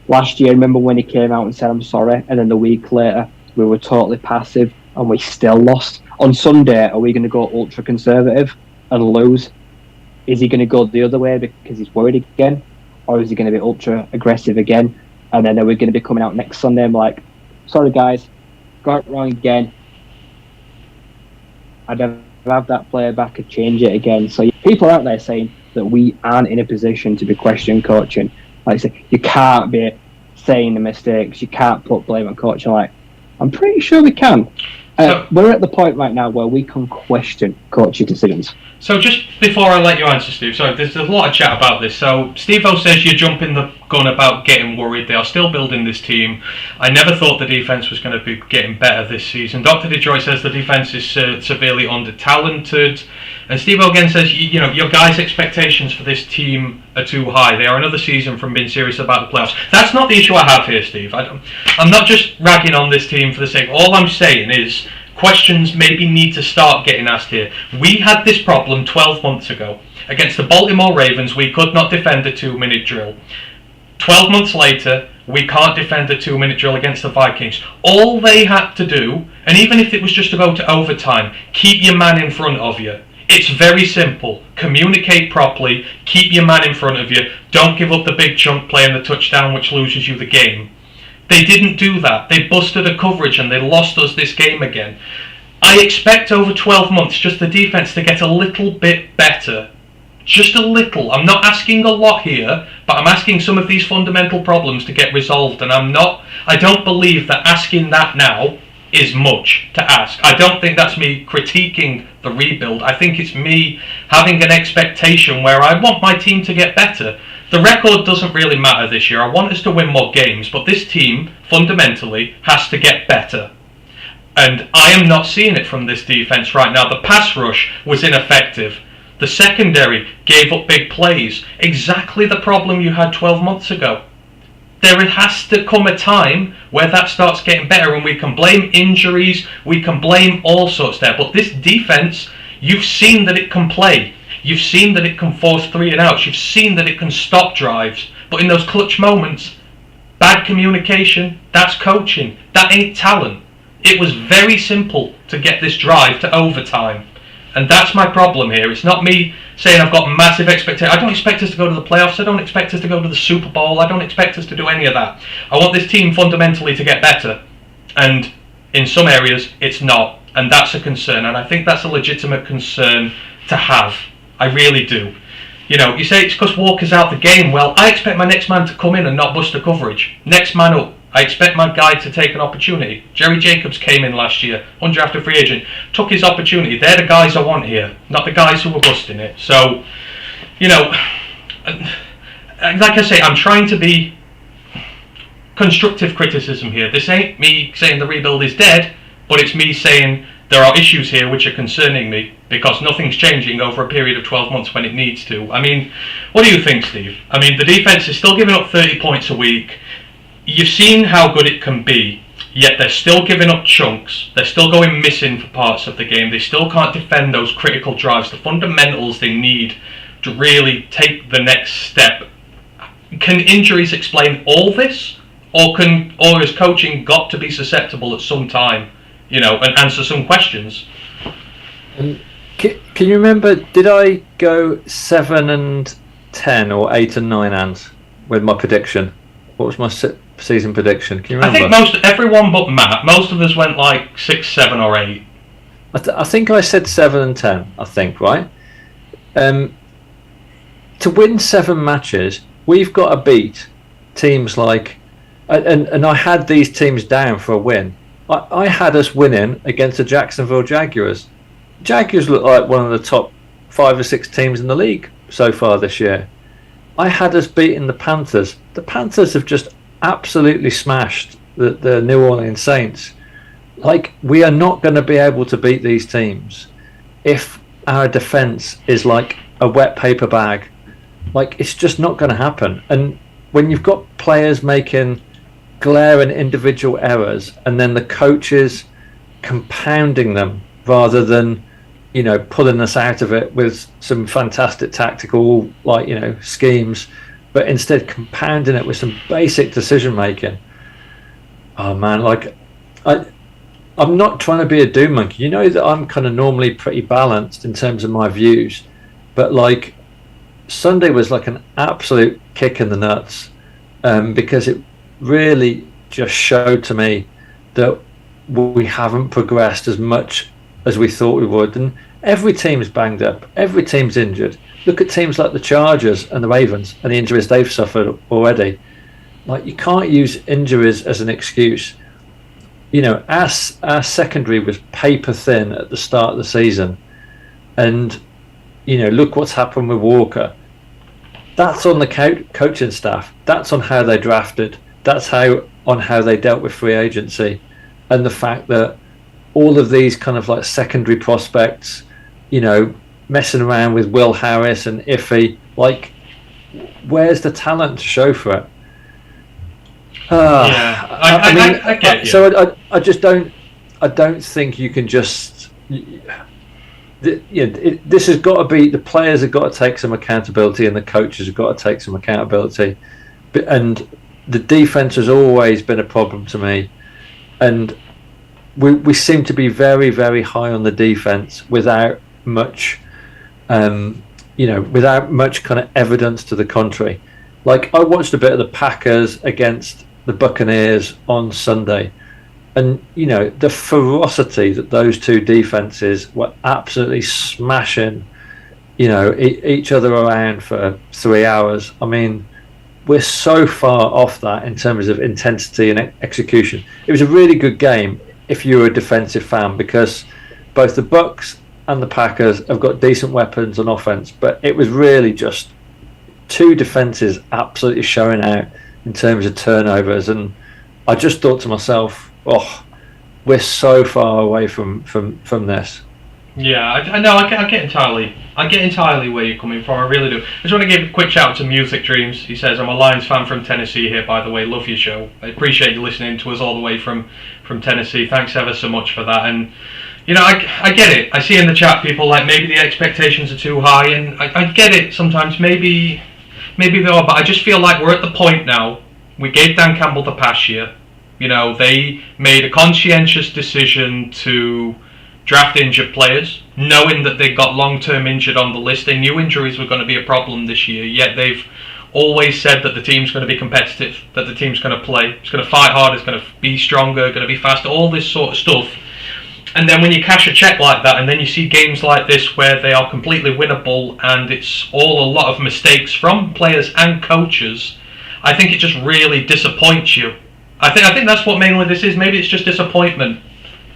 Last year, remember when he came out and said I'm sorry, and then the week later we were totally passive and we still lost. On Sunday, are we going to go ultra conservative and lose? Is he going to go the other way because he's worried again? Or is he going to be ultra aggressive again? And then are we going to be coming out next Sunday and be like, sorry guys, got it wrong again. I'd never have that player back and change it again. So people are out there saying that we aren't in a position to be questioning coaching. Like I say, you can't be saying the mistakes, you can't put blame on coaching. Like, I'm pretty sure we can. We're at the point right now where we can question coaching decisions. So just before I let you answer, Steve, so there's a lot of chat about this. So Steve-O says you're jumping the gun about getting worried. They are still building this team. I never thought the defence was going to be getting better this season. Dr. Detroit says the defence is severely under-talented. And Steve-O again says, your guys' expectations for this team are too high. They are another season from being serious about the playoffs. That's not the issue I have here, Steve. I'm not just ragging on this team for the sake. All I'm saying is questions maybe need to start getting asked here. We had this problem 12 months ago. Against the Baltimore Ravens, we could not defend a 2-minute drill. 12 months later, we can't defend a 2-minute drill against the Vikings. All they had to do, and even if it was just to go to overtime, keep your man in front of you. It's very simple. Communicate properly, keep your man in front of you, don't give up the big chunk play and the touchdown which loses you the game. They didn't do that. They busted a coverage and they lost us this game again. I expect over 12 months just the defence to get a little bit better. Just a little. I'm not asking a lot here, but I'm asking some of these fundamental problems to get resolved, and I don't believe that asking that now is much to ask. I don't think that's me critiquing the rebuild. I think it's me having an expectation where I want my team to get better. The record doesn't really matter this year. I want us to win more games, but this team fundamentally has to get better. And I am not seeing it from this defense right now. The pass rush was ineffective. The secondary gave up big plays. Exactly the problem you had 12 months ago. There has to come a time where that starts getting better, and we can blame injuries, we can blame all sorts there. But this defense, you've seen that it can play. You've seen that it can force 3 and outs. You've seen that it can stop drives. But in those clutch moments, bad communication, that's coaching. That ain't talent. It was very simple to get this drive to overtime. And that's my problem here. It's not me saying I've got massive expectations. I don't expect us to go to the playoffs. I don't expect us to go to the Super Bowl. I don't expect us to do any of that. I want this team fundamentally to get better. And in some areas, it's not. And that's a concern. And I think that's a legitimate concern to have. I really do. You say it's because Walker's out the game. Well, I expect my next man to come in and not bust the coverage. Next man up. I expect my guy to take an opportunity. Jerry Jacobs came in last year, undrafted free agent, took his opportunity. They're the guys I want here, not the guys who are busting it. So, like I say, I'm trying to be constructive criticism here. This ain't me saying the rebuild is dead, but it's me saying there are issues here which are concerning me because nothing's changing over a period of 12 months when it needs to. I mean, what do you think, Steve? I mean, the defense is still giving up 30 points a week. You've seen how good it can be, yet they're still giving up chunks. They're still going missing for parts of the game. They still can't defend those critical drives, the fundamentals they need to really take the next step. Can injuries explain all this? Or has coaching got to be susceptible at some time, and answer some questions? Can you remember, did I go 7 and 10 or 8 and 9 hands with my prediction? What was my season prediction? Can you remember? I think everyone but Matt, most of us went like 6, 7 or 8. I think I said 7 and 10, I think, right? To win 7 matches, we've got to beat teams like... And I had these teams down for a win. I had us winning against the Jacksonville Jaguars. Jaguars look like one of the top 5 or 6 teams in the league so far this year. I had us beating the Panthers. The Panthers have just absolutely smashed the New Orleans Saints. Like, we are not going to be able to beat these teams if our defense is like a wet paper bag. Like, it's just not going to happen. And when you've got players making glaring individual errors and then the coaches compounding them rather than pulling us out of it with some fantastic tactical schemes, but instead compounding it with some basic decision making. Oh man, I'm not trying to be a doom monkey. That I'm kind of normally pretty balanced in terms of my views, but Sunday was like an absolute kick in the nuts, because it really just showed to me that we haven't progressed as much as we thought we would, and every team's banged up, every team's injured. Look at teams like the Chargers and the Ravens and the injuries they've suffered already. You can't use injuries as an excuse. our secondary was paper thin at the start of the season, and look what's happened with Walker. That's on the coaching staff. That's on how they drafted. That's on how they dealt with free agency, and the fact that all of these kind of like secondary prospects, messing around with Will Harris and Iffy, like, where's the talent to show for it? I get you. So I just don't. I don't think you can just. This has got to be, the players have got to take some accountability, and the coaches have got to take some accountability. And the defense has always been a problem to me, and we seem to be very, very high on the defense without much, without much kind of evidence to the contrary. Like, I watched a bit of the Packers against the Buccaneers on Sunday, and the ferocity that those two defenses were absolutely smashing each other around for 3 hours. I mean, we're so far off that in terms of intensity and execution. It was a really good game if you were a defensive fan, because both the Bucs and the Packers have got decent weapons on offense, but it was really just two defenses absolutely showing out in terms of turnovers. And I just thought to myself, we're so far away from this. Yeah, I know. I get entirely where you're coming from. I really do. I just want to give a quick shout out to Music Dreams. He says, "I'm a Lions fan from Tennessee here, by the way. Love your show. I appreciate you listening to us all the way from Tennessee. Thanks ever so much for that." And I get it. I see in the chat people like, maybe the expectations are too high, and I get it. Sometimes maybe they are, but I just feel like we're at the point now. We gave Dan Campbell the pass year. They made a conscientious decision to draft injured players, knowing that they got long-term injured on the list. They knew injuries were going to be a problem this year, yet they've always said that the team's going to be competitive, that the team's going to play, it's going to fight hard, it's going to be stronger, going to be faster, all this sort of stuff. And then when you cash a check like that, and then you see games like this where they are completely winnable, and it's all a lot of mistakes from players and coaches, I think it just really disappoints you. I think that's what mainly this is. Maybe it's just disappointment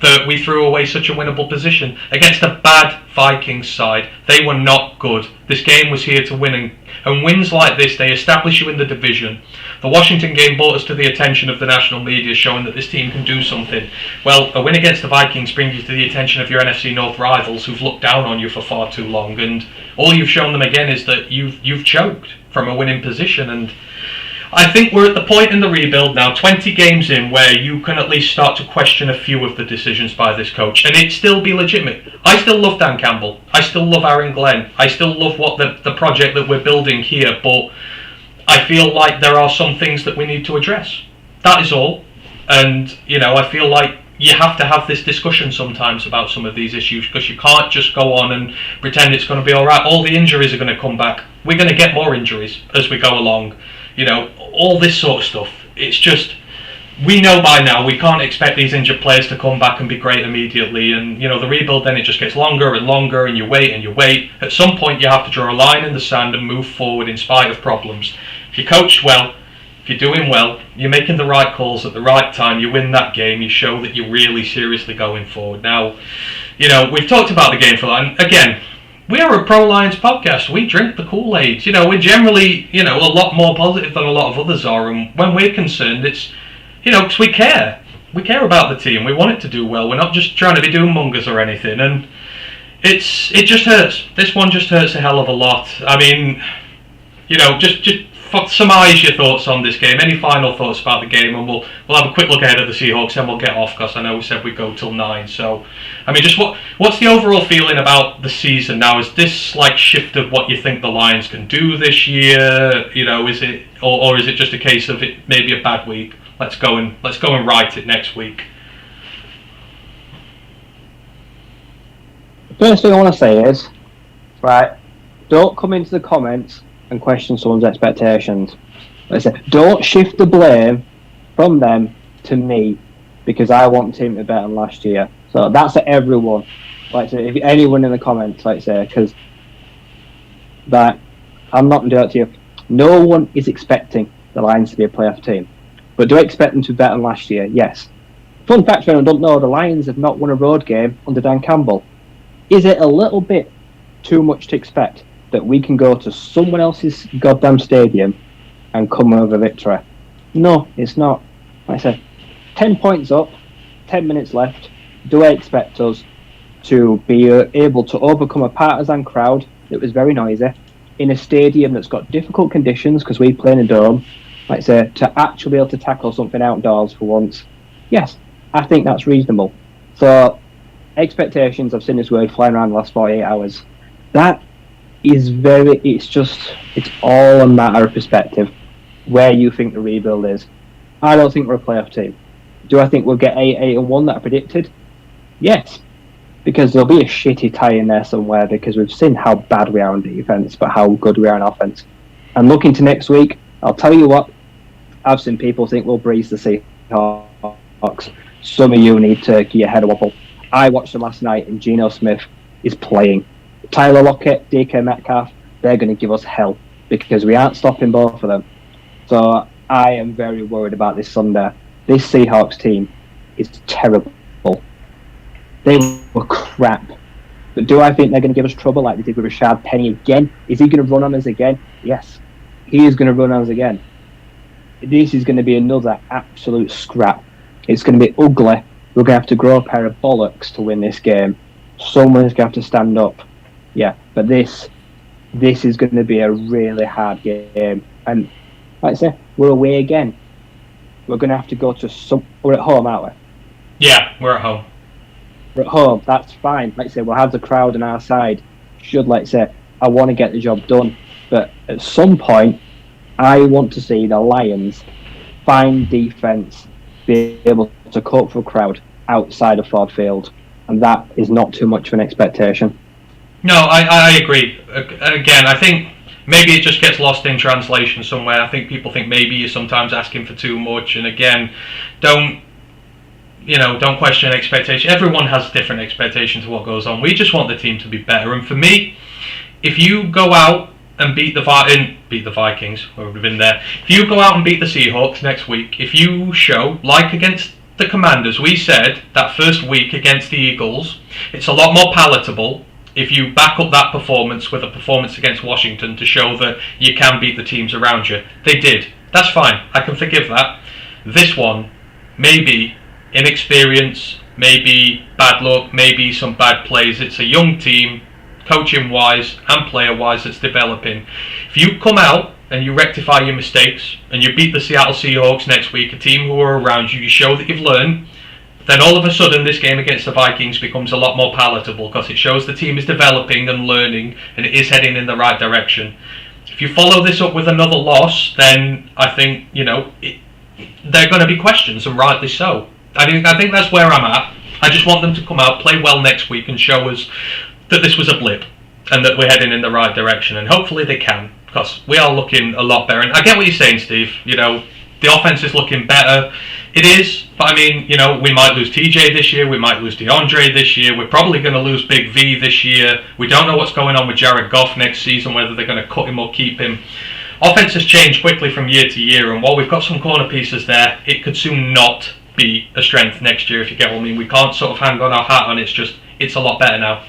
that we threw away such a winnable position against a bad Vikings side. They were not good. This game was here to win, and wins like this, they establish you in the division. The Washington game brought us to the attention of the national media, showing that this team can do something. Well, a win against the Vikings brings you to the attention of your NFC North rivals, who've looked down on you for far too long, and all you've shown them again is that you've choked from a winning position. And I think we're at the point in the rebuild now, 20 games in, where you can at least start to question a few of the decisions by this coach, and it still be legitimate. I still love Dan Campbell. I still love Aaron Glenn. I still love what the project that we're building here, but I feel like there are some things that we need to address. That is all. And, I feel like you have to have this discussion sometimes about some of these issues, because you can't just go on and pretend it's going to be all right. All the injuries are going to come back. We're going to get more injuries as we go along. All this sort of stuff. It's just, we know by now we can't expect these injured players to come back and be great immediately. And, the rebuild, then it just gets longer and longer, and you wait and you wait. At some point, you have to draw a line in the sand and move forward in spite of problems. If you coached well, if you're doing well, you're making the right calls at the right time, you win that game, you show that you're really seriously going forward. Now, we've talked about the game for that. And again, we are a pro-Lions podcast. We drink the Kool-Aid. We're generally, a lot more positive than a lot of others are. And when we're concerned, it's, because we care. We care about the team. We want it to do well. We're not just trying to be doom-mongers or anything. And it just hurts. This one just hurts a hell of a lot. I mean, just surmise your thoughts on this game. Any final thoughts about the game, and we'll have a quick look ahead at the Seahawks, then we'll get off, because I know we said we'd go till 9. So, I mean, just what's the overall feeling about the season now? Is this like shifted what you think the Lions can do this year? Is it, or is it just a case of it maybe a bad week? Let's go and right it next week. The first thing I want to say is, right, don't come into the comments and question someone's expectations. Like I said, don't shift the blame from them to me, because I want the team to be better than last year. So that's to everyone. Like I say, if anyone in the comments, like I say, because that I'm not doing it to you. No one is expecting the Lions to be a playoff team, but do I expect them to be better than last year? Yes. Fun fact for anyone who don't know, the Lions have not won a road game under Dan Campbell. Is it a little bit too much to expect that we can go to someone else's goddamn stadium and come with a victory? No, it's not. Like I said, 10 points up, 10 minutes left. Do I expect us to be able to overcome a partisan crowd that was very noisy in a stadium that's got difficult conditions because we play in a dome? Like I say, to actually be able to tackle something outdoors for once? Yes, I think that's reasonable. So, expectations, I've seen this word flying around the last 48 hours. That is it's all a matter of perspective, where you think the rebuild is. I don't think we're a playoff team. Do I think we'll get 8-1 that I predicted? Yes, because there'll be a shitty tie in there somewhere, because we've seen how bad we are on defence, but how good we are on offence. And looking to next week, I'll tell you what, I've seen people think we'll breeze the Seahawks. Some of you need to give your head a wobble. I watched them last night, and Geno Smith is playing. Tyler Lockett, DK Metcalf, they're going to give us hell, because we aren't stopping both of them. So I am very worried about this Sunday. This Seahawks team is terrible. They were crap. But do I think they're going to give us trouble like they did with Rashad Penny again? Is he going to run on us again? Yes. He is going to run on us again. This is going to be another absolute scrap. It's going to be ugly. We're going to have to grow a pair of bollocks to win this game. Someone's going to have to stand up. Yeah, but this is going to be a really hard game. And like I say, we're away again. We're going to have to go to we're at home, aren't we? Yeah, we're at home. We're at home, that's fine. Like I say, we'll have the crowd on our side. Like I say, I want to get the job done. But at some point, I want to see the Lions find defence, be able to cope for a crowd outside of Ford Field. And that is not too much of an expectation. No, I agree. Again, I think maybe it just gets lost in translation somewhere. I think people think maybe you're sometimes asking for too much. And again, don't question expectation. Everyone has different expectations of what goes on. We just want the team to be better. And for me, if you go out and beat the Vikings, we would have been there. If you go out and beat the Seahawks next week, if you show, like against the Commanders, we said that first week against the Eagles, it's a lot more palatable if you back up that performance with a performance against Washington to show that you can beat the teams around you. They did. That's fine. I can forgive that. This one, maybe inexperience, maybe bad luck, maybe some bad plays. It's a young team, coaching-wise and player-wise, that's developing. If you come out and you rectify your mistakes and you beat the Seattle Seahawks next week, a team who are around you, you show that you've learned, then all of a sudden this game against the Vikings becomes a lot more palatable because it shows the team is developing and learning and it is heading in the right direction. If you follow this up with another loss, then I think, there are going to be questions, and rightly so. I think that's where I'm at. I just want them to come out, play well next week and show us that this was a blip and that we're heading in the right direction, and hopefully they can, because we are looking a lot better. And I get what you're saying, Steve. The offense is looking better. It is, but I mean, we might lose TJ this year, we might lose DeAndre this year, we're probably going to lose Big V this year. We don't know what's going on with Jared Goff next season, whether they're going to cut him or keep him. Offense has changed quickly from year to year, and while we've got some corner pieces there, it could soon not be a strength next year, if you get what I mean. We can't sort of hang on our hat on it's a lot better now.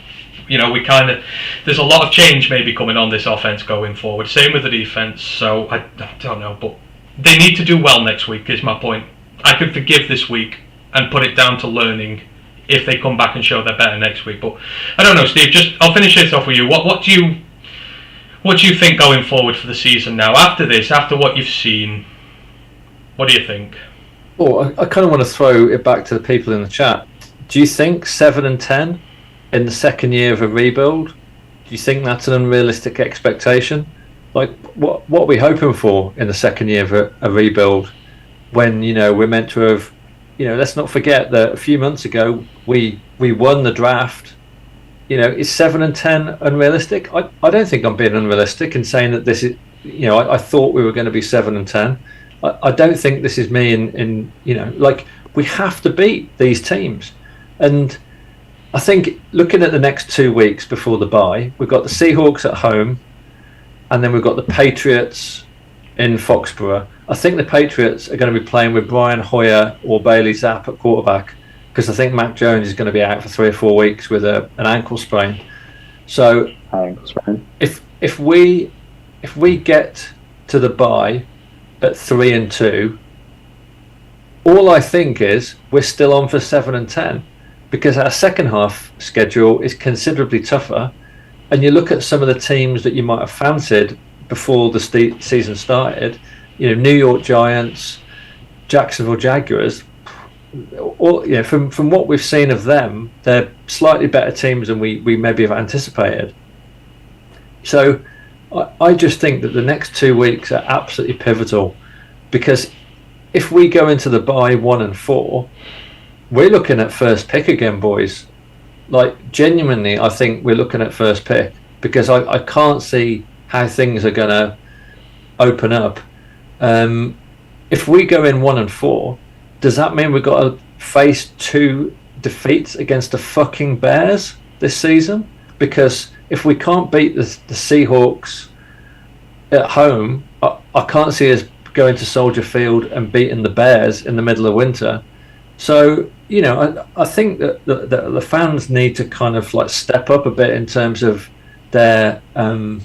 There's a lot of change maybe coming on this offense going forward. Same with the defense, so I don't know, but they need to do well next week is my point. I could forgive this week and put it down to learning if they come back and show they're better next week. But I don't know, Steve, I'll finish this off with you. What do you think going forward for the season now? After what you've seen, what do you think? Well, I kind of want to throw it back to the people in the chat. Do you think 7-10 in the second year of a rebuild? Do you think that's an unrealistic expectation? Like, what are we hoping for in the second year of a rebuild when, we're meant to have, let's not forget that a few months ago we won the draft. Is 7-10 unrealistic? I don't think I'm being unrealistic in saying that this is, I thought we were going to be 7-10. I don't think this is me in we have to beat these teams. And I think looking at the next 2 weeks before the bye, we've got the Seahawks at home, and then we've got the Patriots in Foxborough. I think the Patriots are going to be playing with Brian Hoyer or Bailey Zapp at quarterback, because I think Mac Jones is going to be out for 3 or 4 weeks with an ankle sprain. So if we get to the bye at 3-2, all I think is we're still on for 7-10, because our second half schedule is considerably tougher. And you look at some of the teams that you might have fancied before the season started, New York Giants, Jacksonville Jaguars. From what we've seen of them, they're slightly better teams than we maybe have anticipated. So I just think that the next 2 weeks are absolutely pivotal, because if we go into the bye 1-4, we're looking at first pick again, boys. Like, genuinely, I think we're looking at first pick, because I can't see how things are going to open up. If we go in 1-4, does that mean we've got to face 2 defeats against the fucking Bears this season? Because if we can't beat the Seahawks at home, I can't see us going to Soldier Field and beating the Bears in the middle of winter. So, I think that the fans need to kind of like step up a bit in terms of their, how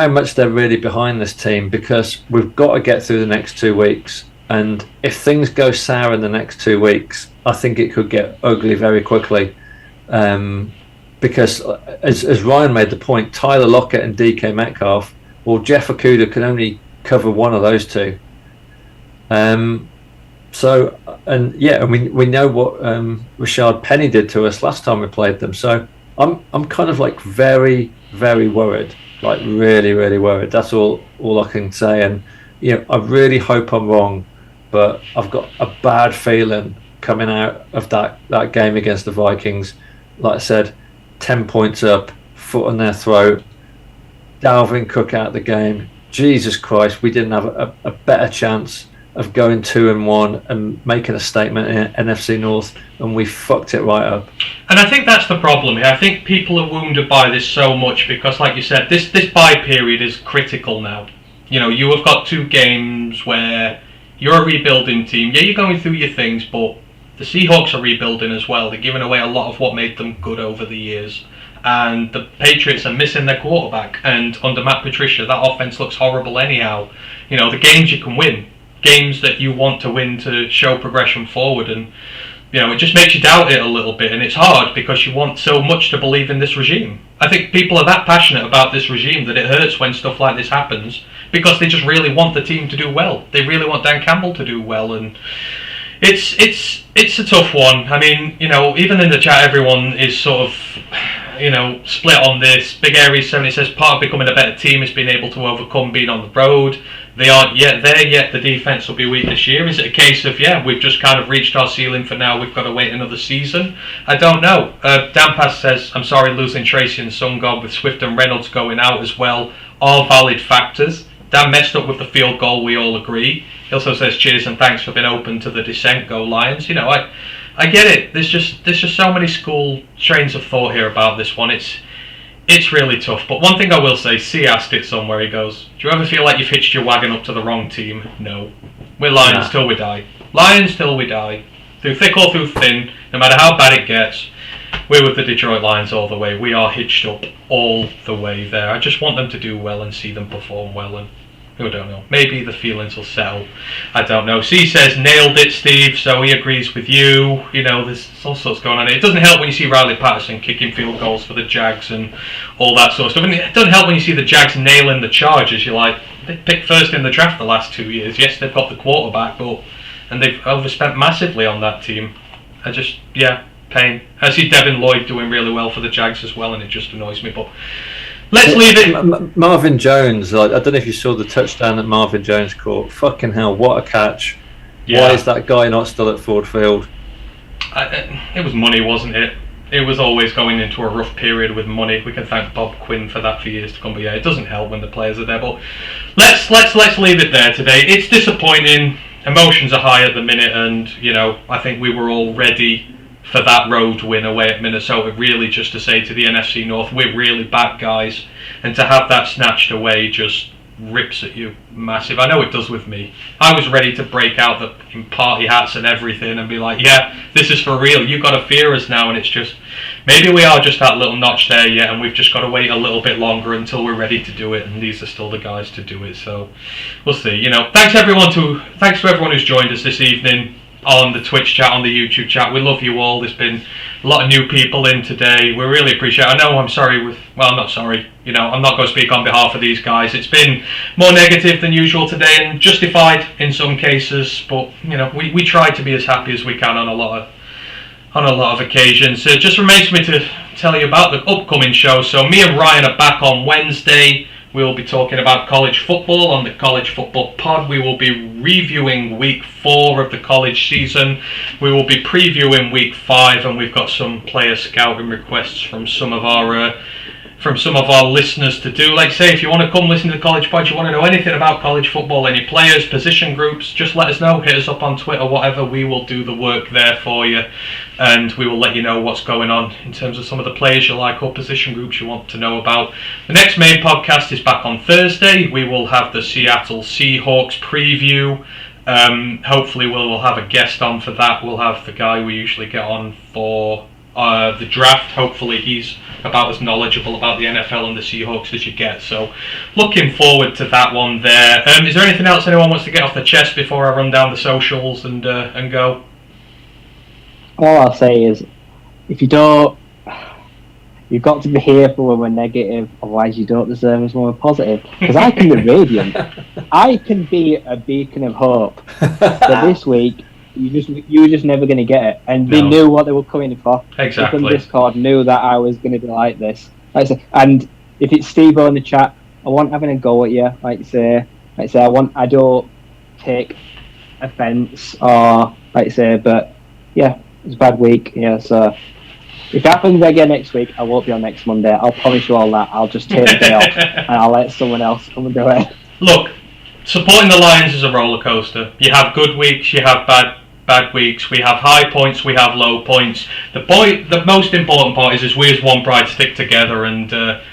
much they're really behind this team, because we've got to get through the next 2 weeks. And if things go sour in the next 2 weeks, I think it could get ugly very quickly. Because as Ryan made the point, Tyler Lockett and DK Metcalf, well, Jeff Okudah can only cover one of those two. We know what Rashad Penny did to us last time we played them. So I'm kind of like very, very worried, like really, really worried. That's all I can say. And I really hope I'm wrong, but I've got a bad feeling coming out of that game against the Vikings. Like I said, 10 points up, foot on their throat, Dalvin Cook out the game. Jesus Christ, we didn't have a better chance of going 2-1 and making a statement in NFC North, and we fucked it right up. And I think that's the problem here. I think people are wounded by this so much because, like you said, this bye period is critical now. You have got 2 games where you're a rebuilding team. Yeah, you're going through your things, but the Seahawks are rebuilding as well. They're giving away a lot of what made them good over the years. And the Patriots are missing their quarterback. And under Matt Patricia, that offense looks horrible anyhow. The games you can win, games that you want to win to show progression forward, and it just makes you doubt it a little bit, and it's hard because you want so much to believe in this regime. I think people are that passionate about this regime that it hurts when stuff like this happens, because they just really want the team to do well. They really want Dan Campbell to do well, and it's a tough one. I mean, even in the chat, everyone is sort of split on this. Big Aries 70 says part of becoming a better team is being able to overcome being on the road. They aren't yet there yet. The defense will be weak this year. Is it a case of, we've just kind of reached our ceiling for now, we've got to wait another season? I don't know. Dampas says, I'm sorry, losing Tracy and Sungod with Swift and Reynolds going out as well. All valid factors. Dan messed up with the field goal, we all agree. He also says, cheers and thanks for being open to the dissent, go Lions. I get it. There's just so many school trains of thought here about this one. It's really tough. But one thing I will say, C asked it somewhere, he goes, do you ever feel like you've hitched your wagon up to the wrong team? No. We're Lions till we die. Lions till we die. Through thick or through thin, no matter how bad it gets, we're with the Detroit Lions all the way. We are hitched up all the way there. I just want them to do well and see them perform well, and I don't know. Maybe the feelings will settle. I don't know. C says, nailed it, Steve, so he agrees with you. There's all sorts going on here. It doesn't help when you see Riley Patterson kicking field goals for the Jags and all that sort of stuff. And it doesn't help when you see the Jags nailing the Chargers. You're like, they picked first in the draft the last 2 years. Yes, they've got the quarterback, and they've overspent massively on that team. Pain. I see Devin Lloyd doing really well for the Jags as well, and it just annoys me, but let's leave it. Marvin Jones, I don't know if you saw the touchdown that Marvin Jones caught. Fucking hell, what a catch. Why is that guy not still at Ford Field? It was money, wasn't it? It was always going into a rough period with money. We can thank Bob Quinn for that for years to come, but it doesn't help when the players are there. But let's leave it there today. It's disappointing. Emotions are high at the minute, and I think we were all ready for that road win away at Minnesota, really just to say to the NFC North, we're really bad guys, and to have that snatched away just rips at you massive. I know it does with me. I was ready to break out the party hats and everything and be like, yeah, this is for real. You've got to fear us now. And it's just, maybe we are just that little notch there yet, and we've just got to wait a little bit longer until we're ready to do it. And these are still the guys to do it. So we'll see. Thanks to everyone who's joined us this evening on the Twitch chat, on the YouTube chat. We love you all. There's been a lot of new people in today. We really appreciate it. I know I'm sorry I'm not sorry. I'm not going to speak on behalf of these guys. It's been more negative than usual today, and justified in some cases, but we try to be as happy as we can on a lot of occasions. It just remains for me to tell you about the upcoming show. So me and Ryan are back on Wednesday. We'll be talking about college football on the College Football Pod. We will be reviewing week 4 of the college season. We will be previewing week 5, and we've got some player scouting requests from some of our listeners to do. Like say, if you want to come listen to the College Pod, you want to know anything about college football, any players, position groups, just let us know. Hit us up on Twitter, whatever. We will do the work there for you, and we will let you know what's going on in terms of some of the players you like or position groups you want to know about. The next main podcast is back on Thursday. We will have the Seattle Seahawks preview. Hopefully we'll have a guest on for that. We'll have the guy we usually get on for the draft. Hopefully he's about as knowledgeable about the NFL and the Seahawks as you get. So looking forward to that one there. Is there anything else anyone wants to get off the chest before I run down the socials and go? All I'll say is, if you don't, you've got to be here for when we're negative, otherwise you don't deserve us when we're positive. Because I can be radiant. I can be a beacon of hope. But this week, you were just never going to get it. And they knew what they were coming for. Exactly. People in Discord knew that I was going to be like this. And if it's Steve-O in the chat, I want having a go at you. I don't take offence or but yeah, it's a bad week. Yeah, so if it happens again next week, I won't be on next Monday. I'll promise you all that. I'll just take the day off and I'll let someone else come and do it. Look, supporting the Lions is a roller coaster. You have good weeks, you have bad weeks. We have high points, we have low points. The most important part is we as one pride stick together and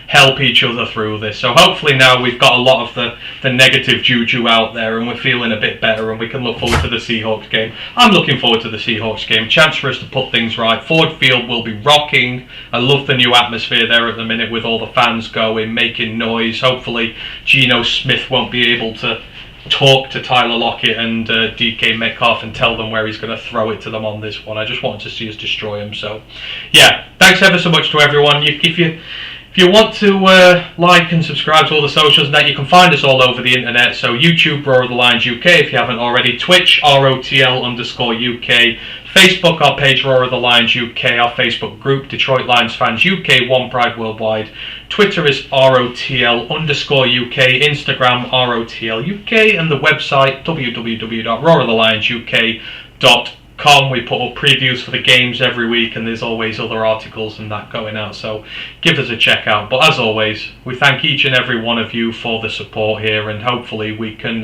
help each other through this. So hopefully now we've got a lot of the negative juju out there and we're feeling a bit better and we can look forward to the Seahawks game. I'm looking forward to the Seahawks game. Chance for us to put things right. Ford Field will be rocking. I love the new atmosphere there at the minute with all the fans going, making noise. Hopefully Geno Smith won't be able to talk to Tyler Lockett and DK Metcalf and tell them where he's going to throw it to them on this one. I just wanted to see us destroy him. So yeah, thanks ever so much to everyone. If you want to like and subscribe to all the socials and that, you can find us all over the internet. So YouTube, Roar of the Lions UK, if you haven't already. Twitch, ROTL_UK. Facebook, our page, Roar of the Lions UK. Our Facebook group, Detroit Lions Fans UK, One Pride Worldwide. Twitter is ROTL_UK. Instagram, ROTL UK. And the website, www.roarofthelionsuk.com. We put up previews for the games every week, and there's always other articles and that going out, so give us a check out. But as always, we thank each and every one of you for the support here, and hopefully we can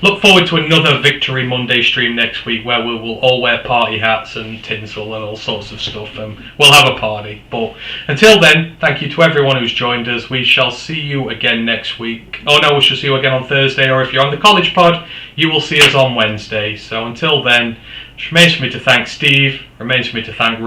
look forward to another Victory Monday stream next week where we will all wear party hats and tinsel and all sorts of stuff, and we'll have a party. But until then, thank you to everyone who's joined us. We shall see you again next week. Oh no, we shall see you again on Thursday, or if you're on the College Pod, you will see us on Wednesday. So until then, it remains for me to thank Steve, remains for me to thank